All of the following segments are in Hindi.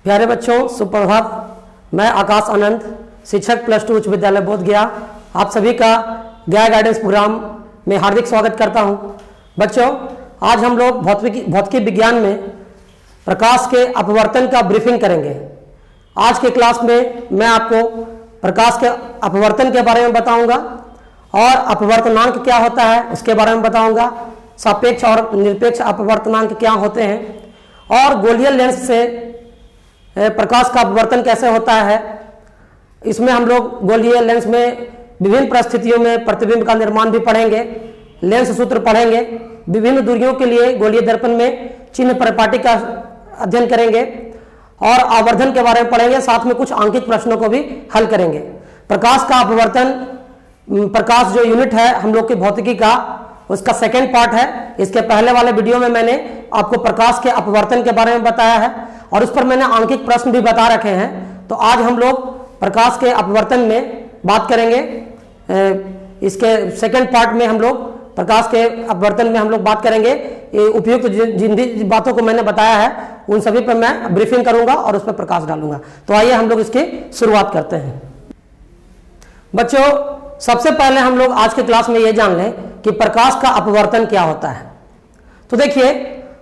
प्यारे बच्चों, सुप्रभात। मैं आकाश आनंद, शिक्षक प्लस 2 उच्च विद्यालय बोध गया, आप सभी का गया गाइडेंस प्रोग्राम में हार्दिक स्वागत करता हूं। बच्चों, आज हम लोग भौतिकी विज्ञान में प्रकाश के अपवर्तन का ब्रीफिंग करेंगे। आज के क्लास में मैं आपको प्रकाश के अपवर्तन के बारे में बताऊंगा और अपवर्तनांक क्या होता है उसके बारे में बताऊंगा, सापेक्ष और निरपेक्ष अपवर्तनांक क्या होते हैं और गोलीय लेंस से प्रकाश का अपवर्तन कैसे होता है। इसमें हम लोग गोलीय लेंस में विभिन्न परिस्थितियों में प्रतिबिंब का निर्माण भी पढ़ेंगे, लेंस सूत्र पढ़ेंगे, विभिन्न दूरियों के लिए गोलीय दर्पण में चिन्ह परिपाटी का अध्ययन करेंगे और आवर्धन के बारे में पढ़ेंगे। साथ में कुछ अंकित प्रश्नों को भी हल करेंगे। प्रकाश का अपवर्तन, प्रकाश जो यूनिट है हम लोग की भौतिकी का, उसका सेकेंड पार्ट है। इसके पहले वाले वीडियो में मैंने आपको प्रकाश के अपवर्तन के बारे में बताया है और उस पर मैंने अंकित प्रश्न भी बता रखे हैं। तो आज हम लोग प्रकाश के अपवर्तन में बात करेंगे। इसके सेकेंड पार्ट में हम लोग प्रकाश के अपवर्तन में हम लोग बात करेंगे। उपयुक्त जिन भी बातों को मैंने बताया है उन सभी पर मैं ब्रीफिंग करूंगा और उस पर प्रकाश डालूंगा। तो आइए हम लोग इसकी शुरुआत करते हैं। बच्चों, सबसे पहले हम लोग आज के क्लास में ये जान लें कि प्रकाश का अपवर्तन क्या होता है। तो देखिए,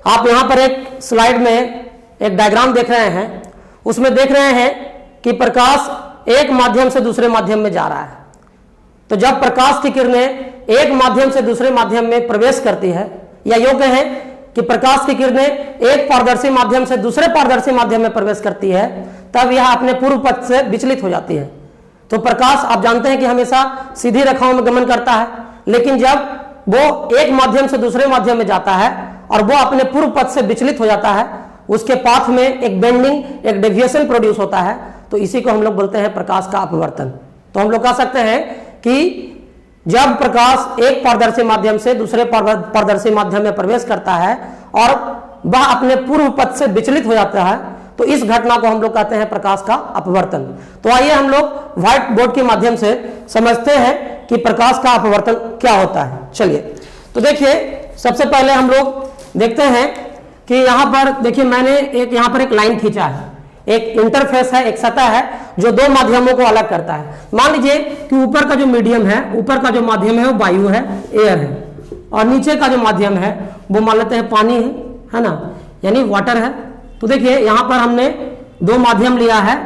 आप यहाँ पर एक स्लाइड में एक डायग्राम देख रहे हैं। उसमें देख रहे हैं कि प्रकाश एक माध्यम से दूसरे माध्यम में जा रहा है। तो जब प्रकाश की किरणें एक माध्यम से दूसरे माध्यम में प्रवेश करती है, या यूं कहें कि प्रकाश की किरणें एक पारदर्शी माध्यम से दूसरे पारदर्शी माध्यम में प्रवेश करती है, तब यह अपने पूर्व पथ से विचलित हो जाती है। तो प्रकाश आप जानते हैं कि हमेशा सीधी रेखाओं में गमन करता है, लेकिन जब वो एक माध्यम से दूसरे माध्यम में जाता है और वो अपने पूर्व पथ से विचलित हो जाता है, उसके पाथ में एक बेंडिंग, एक डेविएशन प्रोड्यूस होता है। तो इसी को हम लोग बोलते हैं प्रकाश का अपवर्तन। तो हम लोग कह सकते हैं कि जब प्रकाश एक पारदर्शी माध्यम से दूसरे पारदर्शी माध्यम में प्रवेश करता है और वह अपने पूर्व पथ से विचलित हो जाता है, तो इस घटना को हम लोग कहते हैं प्रकाश का अपवर्तन। तो आइए हम लोग व्हाइट बोर्ड के माध्यम से समझते हैं कि प्रकाश का अपवर्तन क्या होता है। चलिए, तो देखिए, सबसे पहले हम लोग देखते हैं कि यहाँ पर देखिए, मैंने यहाँ पर एक लाइन खींचा है, एक इंटरफेस है, एक सतह है जो दो माध्यमों को अलग करता है। मान लीजिए कि ऊपर का जो मीडियम है, ऊपर का जो माध्यम है वो वायु है, एयर है, और नीचे का जो माध्यम है वो मान लेते हैं पानी है ना, यानी वाटर है। तो देखिए, यहाँ पर हमने दो माध्यम लिया है।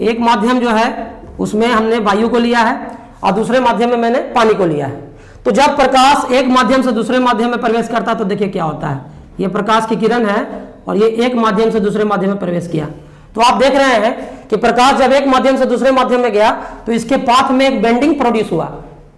एक माध्यम जो है उसमें हमने वायु को लिया है और दूसरे माध्यम में मैंने पानी को लिया है। तो जब प्रकाश एक माध्यम से दूसरे माध्यम में प्रवेश करता है तो देखिए क्या होता है। ये प्रकाश की किरण है और ये एक माध्यम से दूसरे माध्यम में प्रवेश किया। तो आप देख रहे हैं कि प्रकाश जब एक माध्यम से दूसरे माध्यम में गया तो इसके पाथ में एक बेंडिंग प्रोड्यूस हुआ,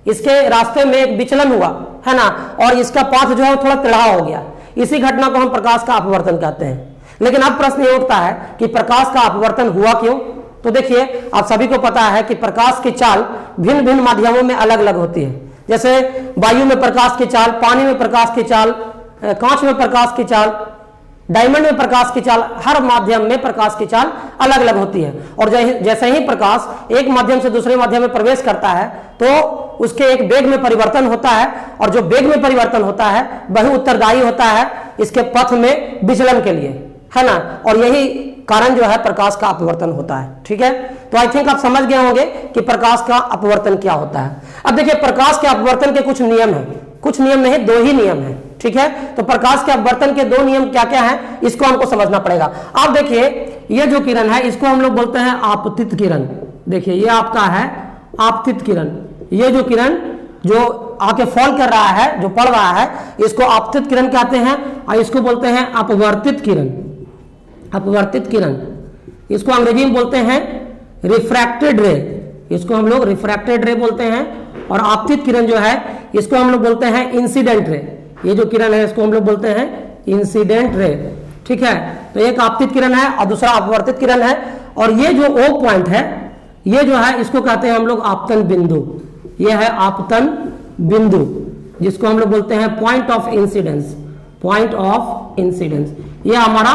इसके रास्ते में एक विचलन हुआ, है ना, और इसका पाथ जो है थोड़ा टेढ़ा हो गया। इसी घटना को हम प्रकाश का अपवर्तन कहते हैं। लेकिन अब प्रश्न ये उठता है कि प्रकाश का अपवर्तन हुआ क्यों। तो देखिए, आप सभी को पता है कि प्रकाश की चाल भिन्न भिन्न माध्यमों में अलग अलग होती है। जैसे वायु में प्रकाश की चाल, पानी में प्रकाश की चाल, कांच में प्रकाश की चाल, डायमंड में प्रकाश की चाल, हर माध्यम में प्रकाश की चाल अलग अलग होती है। और जैसे ही प्रकाश एक माध्यम से दूसरे माध्यम में प्रवेश करता है तो उसके एक वेग में परिवर्तन होता है, और जो वेग में परिवर्तन होता है वही उत्तरदायी होता है इसके पथ में विचलन के लिए, है ना। और यही कारण जो है प्रकाश का अपवर्तन होता है। ठीक है, तो आई थिंक आप समझ गए होंगे कि प्रकाश का अपवर्तन क्या होता है। अब देखिए, प्रकाश के अपवर्तन के कुछ नियम हैं, कुछ नियम नहीं, दो ही नियम हैं। ठीक है, तो प्रकाश के अपवर्तन के दो नियम क्या क्या हैं इसको हमको समझना पड़ेगा। आप देखिए, ये जो किरण है इसको हम लोग बोलते हैं आपतित किरण। देखिए, ये आपका है आपतित किरण। ये जो किरण जो आके फॉल कर रहा है, जो पड़ रहा है, इसको आपतित किरण कहते हैं और इसको बोलते हैं अपवर्तित किरण। अपवर्तित किरण, इसको अंग्रेजी में बोलते हैं रिफ्रैक्टेड रे, इसको हम लोग रिफ्रैक्टेड रे बोलते हैं। और आपतित किरण जो है इसको हम लोग बोलते हैं इंसिडेंट रे। ये जो किरण है इसको हम लोग बोलते हैं इंसिडेंट रे। ठीक है, तो एक आपतित किरण है और दूसरा अपवर्तित किरण है। और ये जो ओ पॉइंट है, ये जो है इसको कहते हैं हम लोग आपतन बिंदु। ये है आपतन बिंदु, जिसको हम लोग बोलते हैं point of incidence. Point of incidence ये हमारा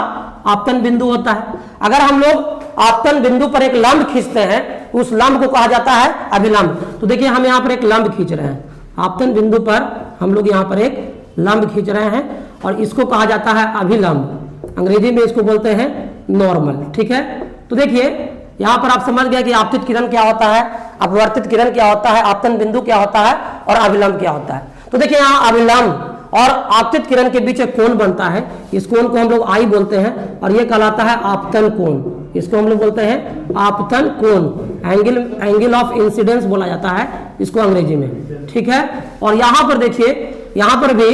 आपतन बिंदु होता है। अगर हम लोग आपतन बिंदु पर एक लंब खींचते हैं, उस लंब को कहा जाता है अभिलंब। तो देखिए, हम यहाँ पर एक लंब खींच रहे हैं, आपतन बिंदु पर हम लोग यहाँ पर एक लंब खींच रहे हैं और इसको कहा जाता है अभिलंब। अंग्रेजी में इसको बोलते हैं नॉर्मल। ठीक है, तो देखिए यहां पर आप समझ गए कि आपतित किरण क्या होता है, अपवर्तित किरण क्या होता है, आपतन बिंदु क्या होता है और अभिलंब क्या होता है। तो देखिए यहाँ अभिलंब और आपतित किरण के बीच एक कोण बनता है, इस कोण को हम लोग आई बोलते हैं और ये कहलाता है आपतन कोण। इसको हम लोग बोलते हैं आपतन कोण, एंगल ऑफ इंसिडेंस बोला जाता है इसको अंग्रेजी में, ठीक है। और यहाँ पर देखिए यहाँ पर भी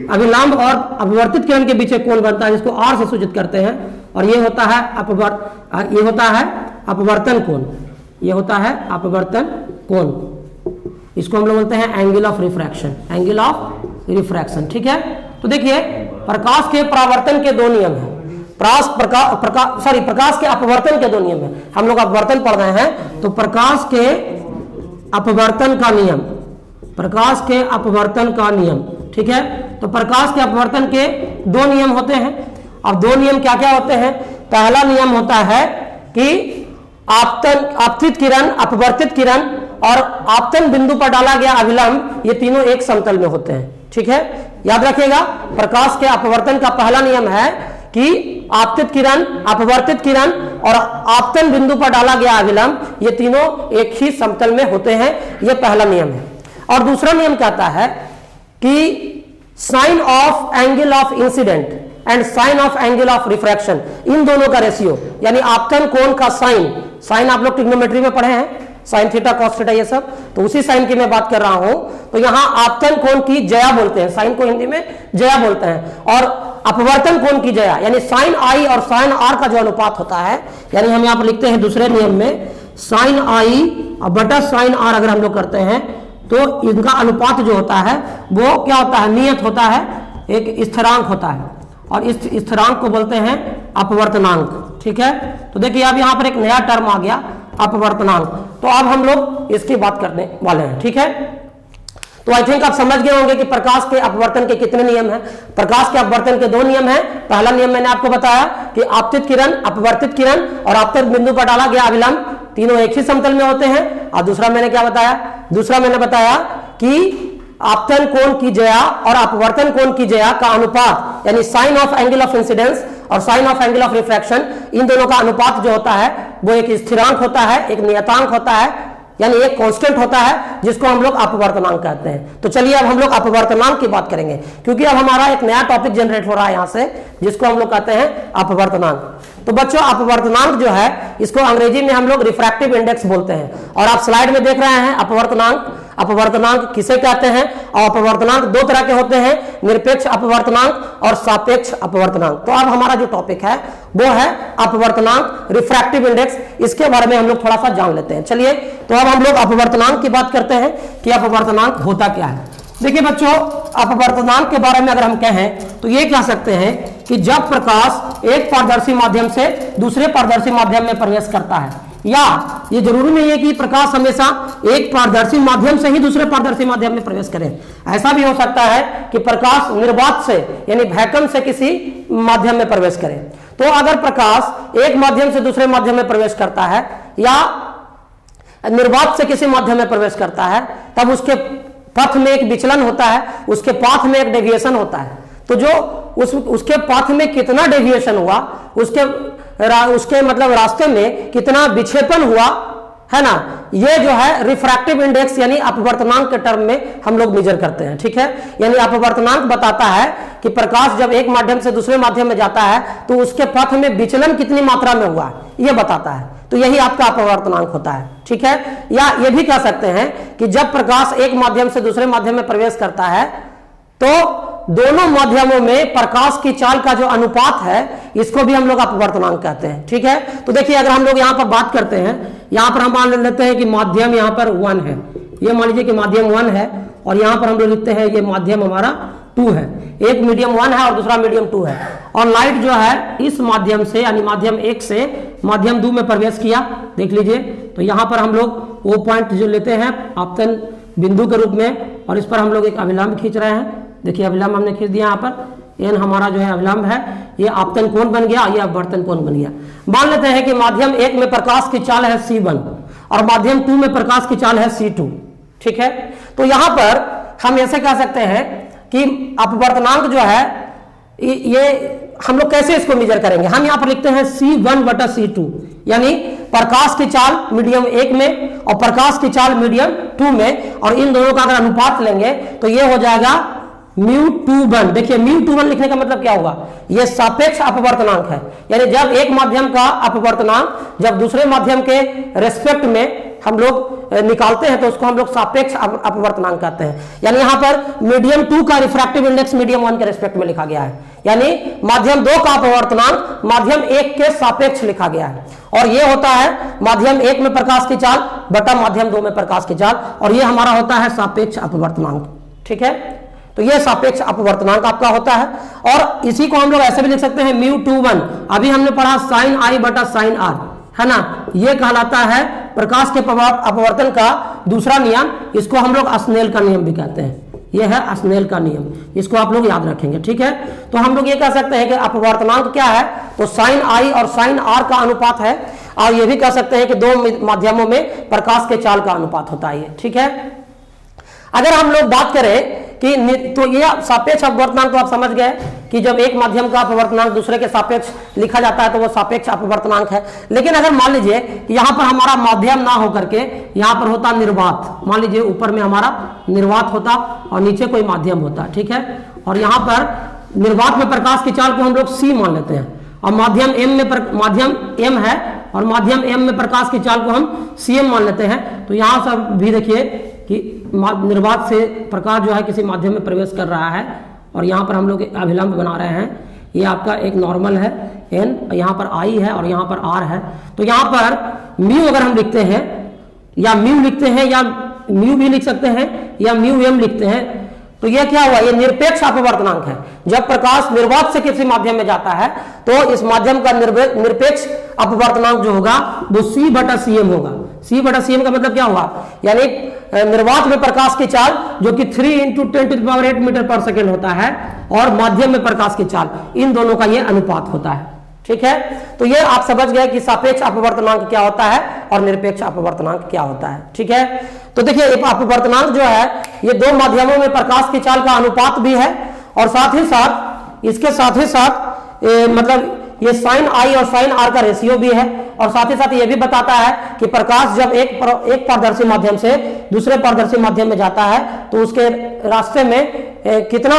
अभिलंब और अपवर्तित किरण के बीच एक कोण बनता है जिसको आर से सूचित करते हैं और ये होता है अपवर्तन कोण, ये होता है अपवर्तन कोण। इसको हम लोग बोलते हैं angle of refraction, angle of refraction, ठीक है। तो देखिए प्रकाश के परावर्तन के दो नियम हैं, प्रकाश के अपवर्तन के दो नियम हैं। हम लोग अपवर्तन पढ़ रहे हैं तो प्रकाश के अपवर्तन का नियम, प्रकाश के अपवर्तन का नियम, ठीक है। तो प्रकाश के अपवर्तन के दो नियम होते हैं। अब दो नियम क्या क्या होते हैं? पहला नियम होता है कि आपतित किरण, अपवर्तित किरण और आपतन बिंदु पर डाला गया अभिलंब, ये तीनों एक समतल में होते हैं, ठीक है। याद रखिएगा प्रकाश के अपवर्तन का पहला नियम है कि आपतित किरण, अपवर्तित किरण और आपतन बिंदु पर डाला गया अभिलंब, ये तीनों एक ही समतल में होते हैं, ये पहला नियम है। और दूसरा नियम कहता है कि sine of angle of incident and sine of angle of refraction, इन दोनों का रेशियो, यानी आपतन कोण का साइन आप लोग ट्रिग्नोमेट्री में पढ़े हैं, साइन थीटा कॉस थीटा ये सब, तो उसी साइन की मैं बात कर रहा हूं। तो यहां आपतन कोण की जया बोलते हैं, साइन को हिंदी में जया बोलते हैं, और अपवर्तन कोण की जया यानी साइन आई और साइन आर का जो अनुपात होता है, यानी हम यहां पर लिखते हैं दूसरे नियम में साइन आई बटा साइन आर अगर हम लोग करते हैं तो इनका अनुपात जो होता है वो क्या होता है? नियत होता है, एक स्थिरांक होता है और इस स्थिरांक को बोलते हैं अपवर्तनांक, ठीक है। तो देखिए अब यहां पर एक नया टर्म आ गया अपवर्तनांक, तो अब हम लोग इसकी बात करने वाले हैं, ठीक है। तो आई थिंक आप समझ गए होंगे कि प्रकाश के अपवर्तन के कितने नियम हैं। प्रकाश के अपवर्तन के दो नियम हैं। पहला नियम मैंने आपको बताया कि आपतित किरण, अपवर्तित किरण और आपतन बिंदु पर डाला गया अभिलंब तीनों एक ही समतल में होते हैं। और दूसरा मैंने क्या बताया? दूसरा मैंने बताया कि आपतन कोण की जया और अपवर्तन कोण की जया का अनुपात, यानी sine of angle of incidence और sine of angle of refraction, इन दोनों का अनुपात जो होता है वो एक स्थिरांक होता है, एक नियतांक होता है, यानी एक कांस्टेंट होता है जिसको हम लोग अपवर्तनांक कहते हैं। तो चलिए अब हम लोग अपवर्तनांक की बात करेंगे, क्योंकि अब हमारा एक नया टॉपिक जनरेट हो रहा है यहां से, जिसको हम लोग कहते हैं अपवर्तनांक। तो बच्चों अपवर्तनांक जो है इसको अंग्रेजी में हम लोग रिफ्रैक्टिव इंडेक्स बोलते हैं, और आप स्लाइड में देख रहे हैं अपवर्तनांक। अपवर्तनांक किसे कहते हैं? और अपवर्तनांक दो तरह के होते हैं, निरपेक्ष अपवर्तनांक और सापेक्ष अपवर्तनांक। तो अब हमारा जो टॉपिक है वो है अपवर्तनांक, रिफ्रैक्टिव इंडेक्स। इसके बारे में हम लोग थोड़ा सा जान लेते हैं। चलिए तो अब हम लोग अपवर्तनांक की बात करते हैं कि अपवर्तनांक होता क्या है। देखिए बच्चों अपवर्तनांक के बारे में अगर हम कहें तो ये कह सकते हैं कि जब प्रकाश एक पारदर्शी माध्यम से दूसरे पारदर्शी माध्यम में प्रवेश करता है, या ये जरूरी नहीं है कि प्रकाश हमेशा एक पारदर्शी माध्यम से ही दूसरे पारदर्शी माध्यम में प्रवेश करे। ऐसा भी हो सकता है कि प्रकाश निर्वात से यानी वैक्यूम से किसी माध्यम में प्रवेश करे। तो अगर प्रकाश एक माध्यम से दूसरे माध्यम में प्रवेश करता है या निर्वात से किसी माध्यम में प्रवेश करता है, तब उसके पथ में एक विचलन होता है, उसके पाथ में एक डेविएशन होता है। तो जो उसके पाथ में कितना डेविएशन हुआ, उसके मतलब रास्ते में कितना विक्षेपण हुआ है ना, ये जो है रिफ्रैक्टिव इंडेक्स यानी अपवर्तनांक के टर्म में हम लोग मेजर करते हैं, ठीक है। यानी अपवर्तनांक बताता है कि प्रकाश जब एक माध्यम से दूसरे माध्यम में जाता है तो उसके पथ में विचलन कितनी मात्रा में हुआ ये बताता है। तो यही आपका अपवर्तनांक होता है, ठीक है। या ये भी कह सकते हैं कि जब प्रकाश एक माध्यम से दूसरे माध्यम में प्रवेश करता है तो दोनों माध्यमों में प्रकाश की चाल का जो अनुपात है इसको भी हम लोग अपवर्तनांक कहते हैं, ठीक है। तो देखिए अगर हम लोग यहां पर बात करते हैं, यहां पर हम मान लेते हैं कि माध्यम यहां पर 1 है, ये मान लीजिए कि माध्यम 1 है और यहां पर हम लोग लिखते हैं ये माध्यम हमारा 2 है। एक मीडियम 1 है और दूसरा मीडियम 2 है, और लाइट जो है इस माध्यम से यानी माध्यम 1 से माध्यम 2 में प्रवेश किया, देख लीजिए। तो यहां पर हम लोग वो पॉइंट जो लेते हैं आपतन बिंदु के रूप में, और इस पर हम लोग एक अभिलंब खींच रहे हैं। देखिए अभिलंब हमने खींच दिया, यहाँ पर एन हमारा जो है अभिलंब है, ये आपतन कोण बन गया, ये अपवर्तन कोण बन गया। मान लेते हैं कि माध्यम 1 में प्रकाश की चाल है C1 और माध्यम 2 में प्रकाश की चाल है C2, ठीक है। तो यहां पर हम ऐसे कह सकते हैं कि अपवर्तनांक जो है ये हम लोग कैसे इसको मेजर करेंगे। हम यहाँ पर लिखते हैं C1 बटा C2, यानी प्रकाश की चाल मीडियम 1 में और प्रकाश की चाल मीडियम 2 में, और इन दोनों का अगर अनुपात लेंगे तो ये हो जाएगा μ21। देखिए μ21 लिखने का मतलब क्या होगा, ये सापेक्ष अपवर्तनांक है, यानी जब एक माध्यम का अपवर्तनांक जब दूसरे माध्यम के रेस्पेक्ट में हम लोग निकालते हैं तो उसको हम लोग सापेक्ष अपवर्तनांक कहते हैं। यानी यहां पर मीडियम 2 का रिफ्रैक्टिव इंडेक्स मीडियम 1 के रेस्पेक्ट में लिखा गया है, यानी माध्यम 2 का अपवर्तनांक माध्यम 1 के सापेक्ष लिखा गया है, और ये होता है माध्यम 1 में प्रकाश की चाल बटा माध्यम 2 में प्रकाश की चाल, और ये हमारा होता है सापेक्ष अपवर्तनांक। ठीक है, तो ये सापेक्ष अपवर्तनांक आपका होता है, और इसी को हम लोग ऐसे भी लिख सकते हैं μ21। अभी हमने पढ़ा sin I बटा sin R, है ना, ये कहलाता है प्रकाश के अपवर्तन का दूसरा नियम, इसको हम लोग स्नेल का नियम भी कहते हैं, ये है स्नेल का नियम, इसको आप लोग याद रखेंगे। ठीक है, तो हम लोग ये कह सकते हैं कि अपवर्तनांक क्या है, तो sin I और sin R का अनुपात है, और ये भी कह सकते हैं कि दो माध्यमों में प्रकाश के चाल का अनुपात होता है। ठीक है, अगर हम लोग बात करें कि तो ये सापेक्ष अपवर्तनांक तो आप समझ गए कि जब एक माध्यम का अपवर्तनांक दूसरे के सापेक्ष लिखा जाता है तो वो सापेक्ष अपवर्तनांक है। लेकिन अगर मान लीजिए कि यहाँ पर हमारा माध्यम ना होकर के यहाँ पर होता निर्वात, मान लीजिए ऊपर में हमारा निर्वात होता और नीचे कोई माध्यम होता, ठीक है, और यहाँ पर निर्वात में प्रकाश की चाल को हम लोग C मान लेते हैं, और माध्यम M है और माध्यम M में प्रकाश की चाल को हम CM मान लेते हैं। तो यहाँ सब भी देखिए कि निर्वात से प्रकाश जो है किसी माध्यम में प्रवेश कर रहा है, और यहाँ पर हम लोग अभिलंब बना रहे हैं, ये आपका एक नॉर्मल है N, यहाँ पर I है और यहाँ पर R है। तो यहाँ पर म्यू अगर हम लिखते हैं या म्यू लिखते हैं या म्यू भी लिख सकते हैं या μm लिखते हैं, तो ये क्या हुआ, ये निरपेक्ष अपवर्तनांक है। जब प्रकाश निर्वात से किसी माध्यम में जाता है तो इस माध्यम का निरपेक्ष अपवर्तनांक जो होगा वो C बटा CM होगा। C बटा CM का मतलब क्या हुआ, यानी निर्वात में प्रकाश की चाल जो कि 3 × 10⁸ मीटर पर सेकेंड होता है, और माध्यम में प्रकाश की चाल, इन दोनों का ये अनुपात होता है। ठीक है, तो ये आप समझ गए कि सापेक्ष अपवर्तनांक क्या होता है और निरपेक्ष अपवर्तनांक क्या होता है। ठीक है, तो देखिए अपवर्तनांक जो है ये दो माध्यमों में प्रकाश की चाल का अनुपात भी है, और साथ ही साथ इसके साथ ही साथ मतलब ये sin I और sin R का रेशियो भी है, और साथ ही साथ ये भी बताता है कि प्रकाश जब एक पारदर्शी माध्यम से दूसरे पारदर्शी माध्यम में जाता है तो उसके रास्ते में कितना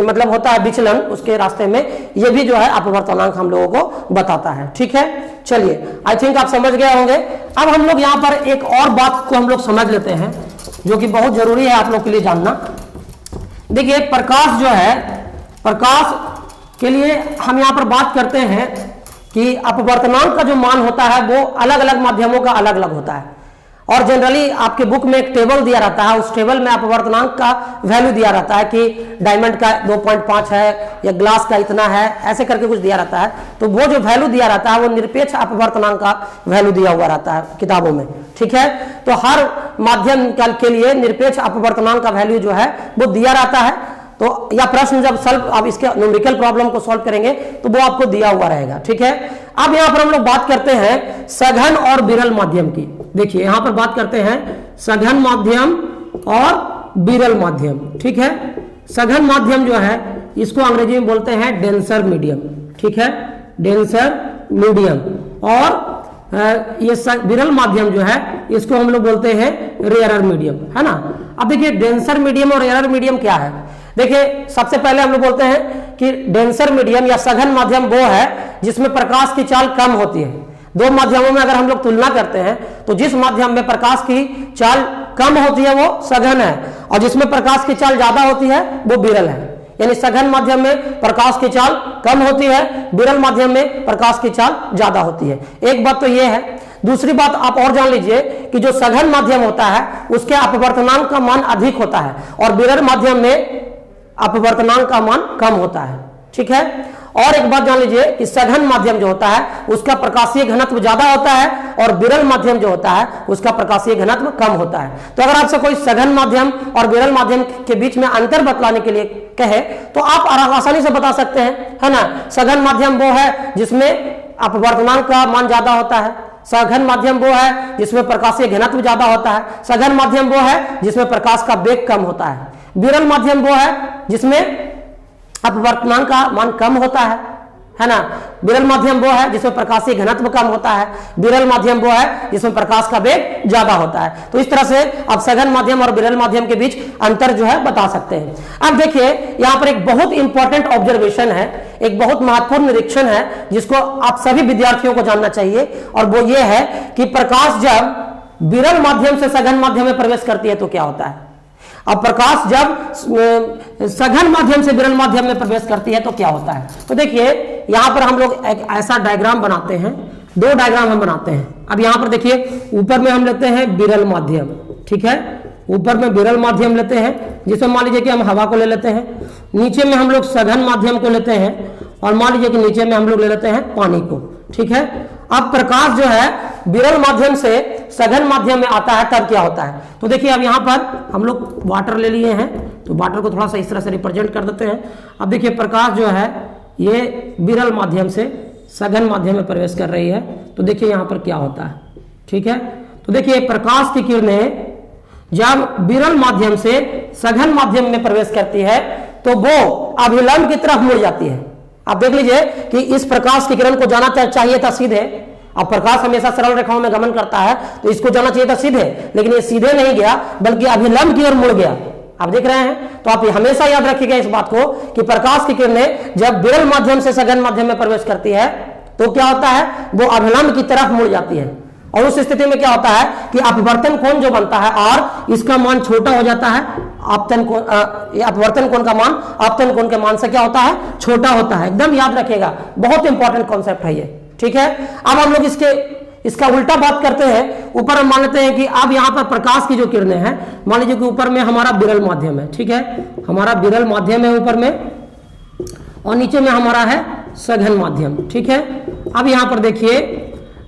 मतलब होता है विचलन उसके रास्ते में, ये भी जो है अपवर्तनांक हम लोगों को बताता है। ठीक है, चलिए आई थिंक आप समझ गए होंगे। अब हम लोग यहाँ पर एक और बात को हम लोग समझ लेते हैं जो कि बहुत जरूरी है आप लोग के लिए जानना। देखिए प्रकाश जो है, प्रकाश के लिए हम यहाँ पर बात करते हैं कि अपवर्तनांक का जो मान होता है वो अलग अलग माध्यमों का अलग अलग होता है, और जनरली आपके बुक में एक टेबल दिया रहता है, उस टेबल में अपवर्तनांक का वैल्यू दिया रहता है कि डायमंड का 2.5 है या ग्लास का इतना है, ऐसे करके कुछ दिया रहता है। तो वो जो वैल्यू दिया रहता है वो निरपेक्ष अपवर्तनांक का वैल्यू दिया हुआ रहता है किताबों में। ठीक है, तो हर माध्यम के लिए निरपेक्ष अपवर्तनांक का वैल्यू जो है वो दिया रहता है। तो या प्रश्न जब सॉल्व आप इसके न्यूमेरिकल प्रॉब्लम को सॉल्व करेंगे तो वो आपको दिया हुआ रहेगा। ठीक है, अब यहाँ पर हम लोग बात करते हैं सघन और विरल माध्यम की। देखिए यहाँ पर बात करते हैं सघन माध्यम और विरल माध्यम। ठीक है, सघन माध्यम जो है इसको अंग्रेजी में बोलते हैं डेंसर मीडियम। ठीक है, डेंसर मीडियम, और ये विरल माध्यम जो है इसको हम लोग बोलते हैं रेयरर मीडियम, है ना। अब देखिए डेंसर मीडियम और रेयरर मीडियम क्या है। देखिए सबसे पहले हम लोग बोलते हैं कि डेंसर मीडियम या सघन माध्यम वो है जिसमें प्रकाश की चाल कम होती है। दो माध्यमों में अगर हम लोग तुलना करते हैं तो जिस माध्यम में प्रकाश की चाल कम होती है वो सघन है, और जिसमें प्रकाश की चाल ज्यादा होती है वो विरल है। यानी सघन माध्यम में प्रकाश की चाल कम होती है, विरल माध्यम में प्रकाश की चाल ज्यादा होती है। एक बात तो ये है। दूसरी बात आप और जान लीजिए कि जो सघन माध्यम होता है उसके अपवर्तनांक का मान अधिक होता है, और विरल माध्यम में अपवर्तनांक का मान कम होता है। ठीक है, और एक बात जान लीजिए कि सघन माध्यम जो होता है उसका प्रकाशीय घनत्व ज्यादा होता है, और विरल माध्यम जो होता है उसका प्रकाशीय घनत्व कम होता है। तो अगर आपसे कोई सघन माध्यम और विरल माध्यम के बीच में अंतर बतलाने के लिए कहे तो आप आसानी से बता सकते हैं, है ना। सघन माध्यम वो है जिसमें अपवर्तनांक का मान ज्यादा होता है, सघन माध्यम वो है जिसमें प्रकाशीय घनत्व ज्यादा होता है, सघन माध्यम वो है जिसमें प्रकाश का वेग कम होता है, विरल माध्यम वो है जिसमें अपवर्तनांक का मान कम होता है, है ना। विरल माध्यम वो है जिसमें प्रकाशीय घनत्व कम होता है, विरल माध्यम वो है जिसमें प्रकाश का वेग ज्यादा होता है। तो इस तरह से आप सघन माध्यम और विरल माध्यम के बीच अंतर जो है बता सकते हैं। अब देखिए यहां पर एक बहुत इंपॉर्टेंट ऑब्जर्वेशन है, एक बहुत महत्वपूर्ण निरीक्षण है जिसको आप सभी विद्यार्थियों को जानना चाहिए, और वो ये है कि प्रकाश जब विरल माध्यम से सघन माध्यम में प्रवेश करती है तो क्या होता है। अब प्रकाश जब सघन माध्यम से विरल माध्यम में प्रवेश करती है तो क्या होता है। तो देखिए यहां पर हम लोग एक ऐसा डायग्राम बनाते हैं, दो डायग्राम हम बनाते हैं। अब यहां पर देखिए ऊपर में हम लेते हैं विरल माध्यम, ठीक है, ऊपर में विरल माध्यम लेते हैं जिसमें मान लीजिए कि हम हवा को ले लेते हैं, नीचे में हम लोग सघन माध्यम को लेते हैं, और मान लीजिए कि नीचे में हम लोग ले लेते हैं पानी को, ठीक है। अब प्रकाश जो है विरल माध्यम से सघन माध्यम में आता है तब क्या होता है। तो देखिए अब यहां पर हम लोग वाटर ले लिए हैं, तो वाटर को थोड़ा सा इस तरह से रिप्रेजेंट कर देते हैं। अब देखिए प्रकाश जो है ये विरल माध्यम से सघन माध्यम में प्रवेश कर रही है, तो देखिए यहां पर क्या होता है, ठीक है। तो देखिए प्रकाश की किरणें जब विरल माध्यम से सघन माध्यम में प्रवेश करती है तो वो अभिलंब की तरफ मुड़ जाती है। आप देख लीजिए कि इस प्रकाश की किरण को जाना चाहिए था सीधे, अब प्रकाश हमेशा सरल रेखाओं में गमन करता है तो इसको जाना चाहिए था सीधे, लेकिन ये सीधे नहीं गया बल्कि अभिलंब की ओर मुड़ गया। आप देख रहे हैं, तो आप हमेशा याद रखिएगा इस बात को कि प्रकाश की किरणें जब विरल माध्यम से सघन माध्यम में प्रवेश करती है तो क्या होता है, वो अभिलंब की तरफ मुड़ जाती है, और उस स्थिति में क्या होता है कि अपवर्तन कोण जो बनता है और इसका मान छोटा हो जाता है, आपतन कोण, अपवर्तन कोण का मान आपतन कोण के मान से क्या होता है, छोटा होता है। एकदम याद रखिएगा, बहुत इंपॉर्टेंट कॉन्सेप्ट है ये, ठीक है। अब हम लोग इसका उल्टा बात करते हैं, ऊपर हम मान लेते हैं कि अब यहां पर प्रकाश की जो किरणें हैं, मान लीजिए कि ऊपर में हमारा विरल माध्यम है, ठीक है, हमारा विरल माध्यम है ऊपर में, और नीचे में हमारा है सघन माध्यम, ठीक है। अब यहां पर देखिए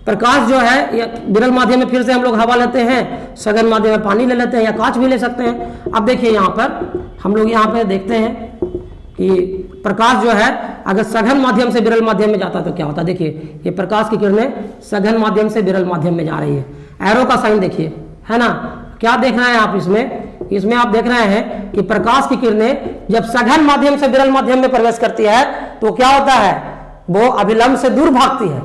प्रकाश जो है विरल माध्यम में फिर से हम लोग हवा लेते हैं, सघन माध्यम में पानी ले लेते हैं या कांच भी ले सकते हैं। अब देखिए यहाँ पर हम लोग यहाँ पे देखते हैं कि प्रकाश जो है अगर सघन माध्यम से विरल माध्यम में जाता तो क्या होता है। देखिए ये प्रकाश की किरणें सघन माध्यम से विरल माध्यम में जा रही है, एरो का साइन देखिए, है ना। क्या देख रहे हैं आप इसमें आप देख रहे हैं कि प्रकाश की किरणें जब सघन माध्यम से विरल माध्यम में प्रवेश करती है तो क्या होता है, वो अभिलंब से दूर भागती है,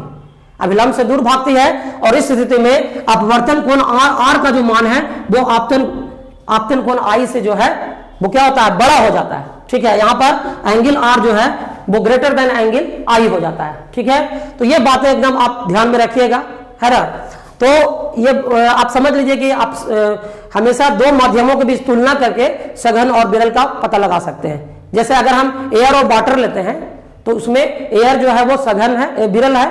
अभिलंब से दूर भागती है, और इस स्थिति में अपवर्तन कोण आर का जो मान है वो आपतन कोण आई से जो है वो क्या होता है, बड़ा हो जाता है, ठीक है। यहां पर एंगल आर जो है वो ग्रेटर देन एंगल आई हो जाता है, ठीक है। तो ये बातें एकदम आप ध्यान में रखिएगा, है ना। तो ये आप समझ लीजिए कि आप हमेशा दो माध्यमों के बीच तुलना करके सघन और विरल का पता लगा सकते हैं। जैसे अगर हम एयर और वाटर लेते हैं तो उसमें एयर जो है वो सघन है, विरल है,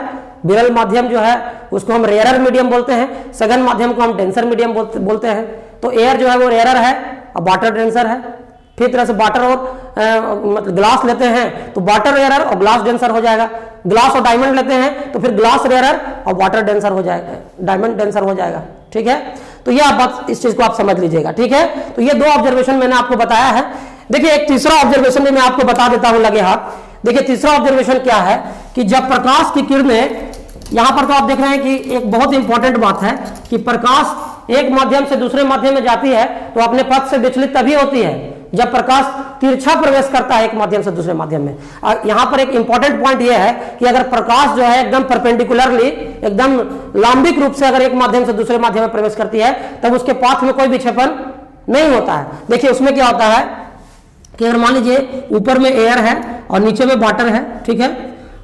विरल माध्यम जो है उसको हम रेयरर मीडियम बोलते हैं, सघन माध्यम को हम डेंसर मीडियम बोलते हैं। तो एयर जो है वो रेयरर है और वाटर डेंसर है। फिर तरह से वाटर और मतलब ग्लास लेते हैं तो वाटर रेयरर और ग्लास डेंसर हो जाएगा। ग्लास और डायमंड लेते हैं तो फिर ग्लास रेयरर और वाटर डेंसर हो जाएगा, डायमंड डेंसर हो जाएगा, ठीक है। तो ये आप बात, इस चीज को आप समझ लीजिएगा, ठीक है। तो ये दो ऑब्जर्वेशन मैंने आपको बताया है। देखिए एक तीसरा ऑब्जर्वेशन भी मैं आपको बता देता हूं लगे हाथ। देखिए तीसरा ऑब्जर्वेशन क्या है कि जब प्रकाश की किरणें, यहां पर तो आप देख रहे हैं कि एक बहुत इंपॉर्टेंट बात है कि प्रकाश एक माध्यम से दूसरे माध्यम में जाती है तो अपने पथ से विचलित तभी होती है जब प्रकाश तिरछा प्रवेश करता है एक माध्यम से दूसरे माध्यम में। यहां पर एक इंपॉर्टेंट पॉइंट यह है कि अगर प्रकाश जो है एकदम परपेंडिकुलरली, एकदम लांबिक रूप से अगर एक माध्यम से दूसरे माध्यम में प्रवेश करती है तब उसके पाथ में कोई विक्षेपण नहीं होता है। देखिए उसमें क्या होता है कि अगर मान लीजिए ऊपर में एयर है और नीचे में वाटर है, ठीक है,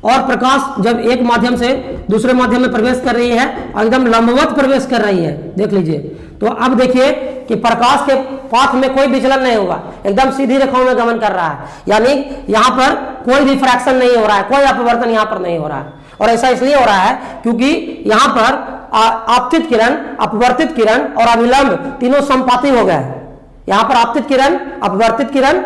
और प्रकाश जब एक माध्यम से दूसरे माध्यम में प्रवेश कर रही है और एकदम लंबवत प्रवेश कर रही है, देख लीजिए, तो अब देखिए कि प्रकाश के पाथ में कोई विचलन नहीं होगा, एकदम सीधी रेखाओं में गमन कर रहा है, यानी यहाँ पर कोई रिफ्रैक्शन नहीं हो रहा है, कोई अपवर्तन यहाँ पर नहीं हो रहा है। और ऐसा इसलिए हो रहा है क्योंकि यहाँ पर आपतित किरण, अपवर्तित किरण और अभिलंब तीनों संपाती हो गए हैं। यहाँ पर आपतित किरण, अपवर्तित किरण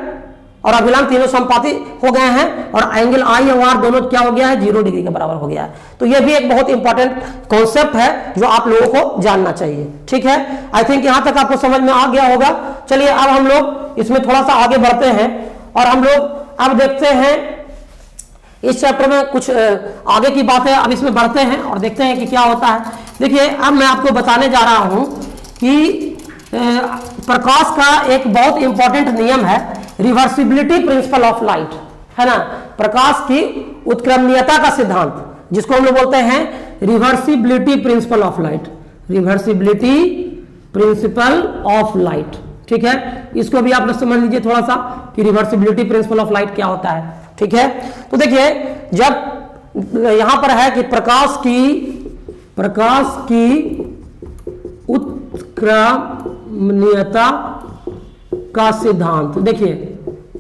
और अभिलंब तीनों संपाती हो गए हैं और एंगल आई और आर दोनों क्या हो गया है, 0 डिग्री के बराबर हो गया है। तो ये भी एक बहुत इंपॉर्टेंट कॉन्सेप्ट है जो आप लोगों को जानना चाहिए, ठीक है। आई थिंक यहां तक आपको समझ में आ गया होगा। चलिए अब हम लोग इसमें थोड़ा सा आगे बढ़ते हैं और हम लोग अब देखते हैं इस चैप्टर में कुछ आगे की बातें। अब इसमें बढ़ते हैं और देखते हैं कि क्या होता है। देखिए अब मैं आपको बताने जा रहा हूं कि प्रकाश का एक बहुत इंपॉर्टेंट नियम है, रिवर्सिबिलिटी प्रिंसिपल ऑफ लाइट, है ना। प्रकाश की उत्क्रमणीयता का सिद्धांत, जिसको हम लोग बोलते हैं reversibility principle of light, reversibility principle of light. ठीक है, इसको भी आप लोग समझ लीजिए थोड़ा सा कि रिवर्सिबिलिटी प्रिंसिपल ऑफ लाइट क्या होता है। ठीक है, तो देखिए जब यहां पर है कि प्रकाश की उत्क्रमणीयता का सिद्धांत, देखिए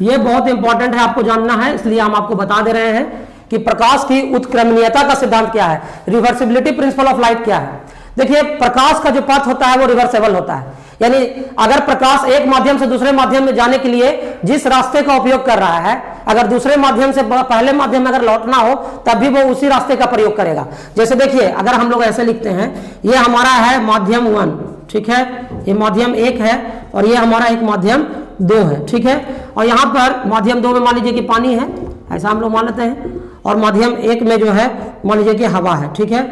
यह बहुत इंपॉर्टेंट है, आपको जानना है, इसलिए हम आपको बता दे रहे हैं कि प्रकाश की उत्क्रमणीयता का सिद्धांत क्या है, रिवर्सिबिलिटी प्रिंसिपल ऑफ लाइट क्या है। देखिए प्रकाश का जो पथ होता है वो रिवर्सेबल होता है, यानी अगर प्रकाश एक माध्यम से दूसरे माध्यम में जाने के लिए जिस रास्ते का उपयोग कर रहा है, अगर दूसरे माध्यम से पहले माध्यम में अगर लौटना हो तब भी वो उसी रास्ते का प्रयोग करेगा। जैसे देखिए अगर हम लोग ऐसे लिखते हैं, ये हमारा है माध्यम 1, ठीक है, ये माध्यम 1 है और ये हमारा एक माध्यम 2 है। ठीक है, और यहां पर माध्यम 2 में मान लीजिए कि पानी है, ऐसा हम लोग मान लेते हैं, और माध्यम 1 में जो है मान लीजिए कि हवा है। ठीक है,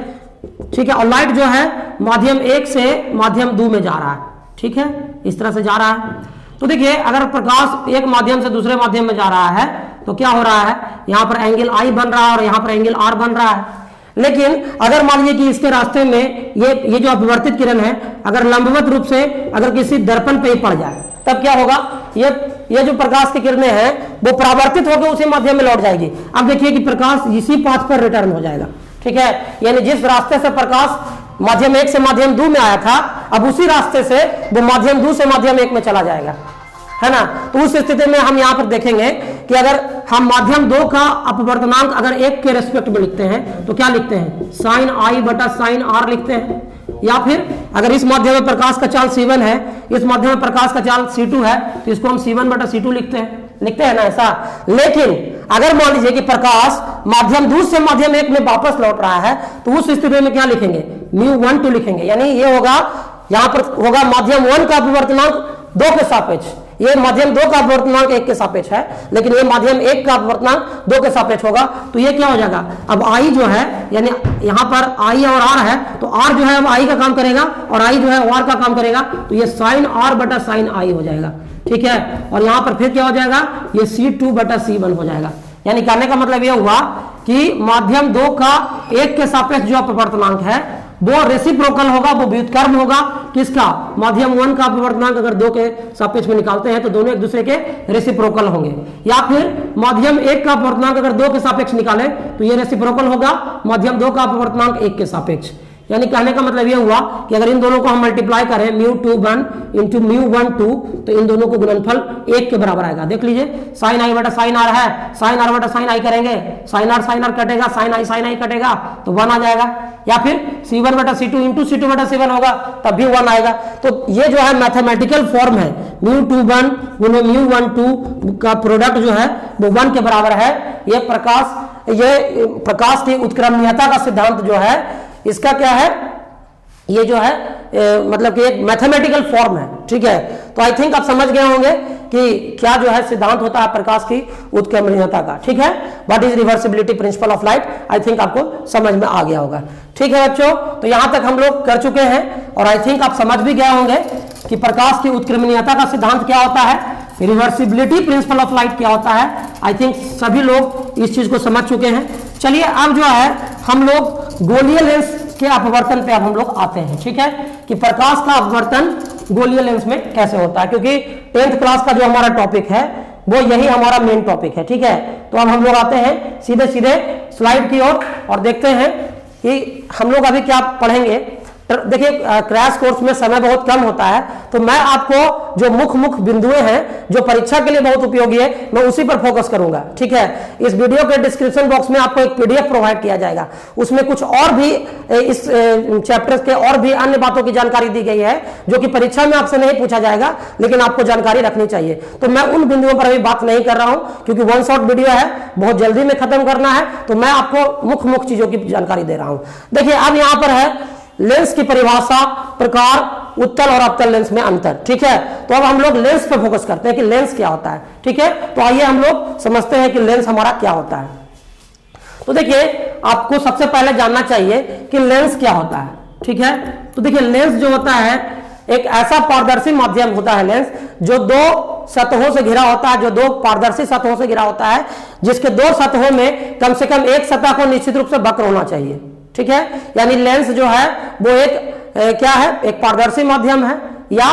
ठीक है, और लाइट जो है माध्यम 1 से माध्यम 2 में जा रहा है। ठीक है, इस तरह से जा रहा है। तो देखिए अगर प्रकाश एक माध्यम से दूसरे माध्यम में जा रहा है तो क्या हो रहा है, यहां पर एंगल आई बन रहा है और यहां पर एंगल आर बन रहा है। लेकिन अगर मान लीजिए कि इसके रास्ते में ये जो अपवर्तित किरण है अगर लंबवत रूप से अगर किसी दर्पण पे ही पड़ जाए तब क्या होगा, ये जो प्रकाश की किरणें हैं वो परावर्तित होकर उसी माध्यम में लौट जाएगी। अब देखिए कि प्रकाश इसी पाथ पर रिटर्न हो जाएगा। ठीक है, यानी जिस रास्ते से प्रकाश माध्यम 1 से माध्यम 2 में आया था, अब उसी रास्ते से वो माध्यम 2 से माध्यम 1 में चला जाएगा, है ना। तो उस स्थिति में हम यहां पर देखेंगे कि अगर हम माध्यम 2 का अपवर्तनांक अगर 1 के रेस्पेक्ट में लिखते हैं तो क्या लिखते हैं, साइन आई बटा साइन आर लिखते हैं। या फिर अगर इस माध्यम में प्रकाश का चाल C1 है, इस माध्यम में प्रकाश का चाल C2 है, तो इसको हम C1 बटा C2 लिखते हैं ना ऐसा। लेकिन अगर मान लीजिए कि प्रकाश माध्यम 2 से माध्यम 1 में वापस लौट रहा है तो उस स्थिति में क्या लिखेंगे, μ12 लिखेंगे, यानी ये होगा, यहां पर होगा माध्यम 1 का अपवर्तनांक 2 के सापेक्ष, ये माध्यम 2 का अपवर्तनांक 1 के सापेक्ष है, लेकिन ये माध्यम 1 का अपवर्तनांक 2 के सापेक्ष होगा। तो ये क्या हो जाएगा, अब आई जो है यानी यहां पर आई और आर है, तो आर जो है अब आई का काम करेगा और आई जो है आर का काम करेगा, तो ये साइन आर बटा साइन आई हो जाएगा। ठीक है, और यहां पर फिर क्या हो जाएगा, ये C2 बटा C1 हो जाएगा। यानी कहने का मतलब यह हुआ कि माध्यम 2 का 1 के सापेक्ष जो अपवर्तनांक है वो रेसिप्रोकल होगा, वो व्युत्क्रम होगा किसका, माध्यम 1 का अपवर्तनांक अगर 2 के सापेक्ष में निकालते हैं तो दोनों एक दूसरे के रेसिप्रोकल होंगे। या फिर माध्यम 1 का अपवर्तनांक अगर 2 के सापेक्ष निकाले तो ये रेसिप्रोकल होगा माध्यम 2 का अपवर्तनांक 1 के सापेक्ष। यानी कहने का मतलब यह हुआ कि अगर इन दोनों को हम मल्टीप्लाई करें μ21 इंटू μ12 तो इन दोनों को गुणनफल 1 के बराबर आएगा। देख लीजिए साइन आई बटा साइन आर है, साइन आर बटा साइन आई करेंगे, साइन आर कटेगा, साइन आई कटेगा तो 1 आ जाएगा। या फिर C1 बटा C2 इंटू C2 बटा C1 होगा तब भी 1 आएगा। तो ये जो है मैथमेटिकल फॉर्म है, μ21 गुने μ12 का प्रोडक्ट जो है वो 1 के बराबर है। ये प्रकाश की उत्क्रमणीयता का सिद्धांत जो है इसका क्या है, ये जो है मतलब कि एक मैथमेटिकल फॉर्म है। ठीक है, तो आई थिंक आप समझ गए होंगे कि क्या जो है सिद्धांत होता है प्रकाश की उत्क्रमणीयता का। ठीक है, what is reversibility principle of light, I think आपको समझ में आ गया होगा। ठीक है बच्चों, तो यहां तक हम लोग कर चुके हैं और आई थिंक आप समझ भी गए होंगे कि प्रकाश की उत्क्रमणीयता का सिद्धांत क्या होता है, रिवर्सिबिलिटी प्रिंसिपल ऑफ लाइट क्या होता है। आई थिंक सभी लोग इस चीज को समझ चुके हैं। चलिए अब जो है हम लोग गोलीय लेंस के अपवर्तन पे अब हम लोग आते हैं। ठीक है, कि प्रकाश का अपवर्तन गोलीय लेंस में कैसे होता है, क्योंकि 10th क्लास का जो हमारा टॉपिक है वो यही हमारा मेन टॉपिक है। ठीक है, तो अब हम लोग आते हैं सीधे स्लाइड की ओर और देखते हैं कि हम लोग अभी क्या पढ़ेंगे। देखिए क्रैश कोर्स में समय बहुत कम होता है, तो मैं आपको जो मुख्य बिंदुएं हैं जो परीक्षा के लिए बहुत उपयोगी है मैं उसी पर फोकस करूंगा। ठीक है, इस वीडियो के डिस्क्रिप्शन बॉक्स में आपको एक PDF प्रोवाइड किया जाएगा, उसमें कुछ और भी इस चैप्टर के और भी अन्य बातों की जानकारी दी गई है जो कि परीक्षा में आपसे नहीं पूछा जाएगा लेकिन आपको जानकारी रखनी चाहिए। तो मैं उन बिंदुओं पर अभी बात नहीं कर रहा हूं क्योंकि 1 शॉट वीडियो है, बहुत जल्दी में खत्म करना है, तो मैं आपको मुख्य चीजों की जानकारी दे रहा हूं। देखिए अब यहां पर है लेंस की परिभाषा, प्रकार, उत्तल और अवतल लेंस में अंतर। ठीक है, तो अब हम लोग लेंस पे फोकस करते हैं कि लेंस क्या होता है। ठीक है, तो आइए हम लोग समझते हैं कि लेंस हमारा क्या होता है। तो देखिए आपको सबसे पहले जानना चाहिए कि लेंस क्या होता है। ठीक है, तो देखिए लेंस जो होता है एक ऐसा पारदर्शी माध्यम होता है लेंस जो 2 सतहों से घिरा होता है, जो दो पारदर्शी सतहों से घिरा होता है, जिसके दो सतहों में कम से कम एक सतह को निश्चित रूप से वक्र होना चाहिए। ठीक है, यानी लेंस जो है वो एक क्या है, एक पारदर्शी माध्यम है या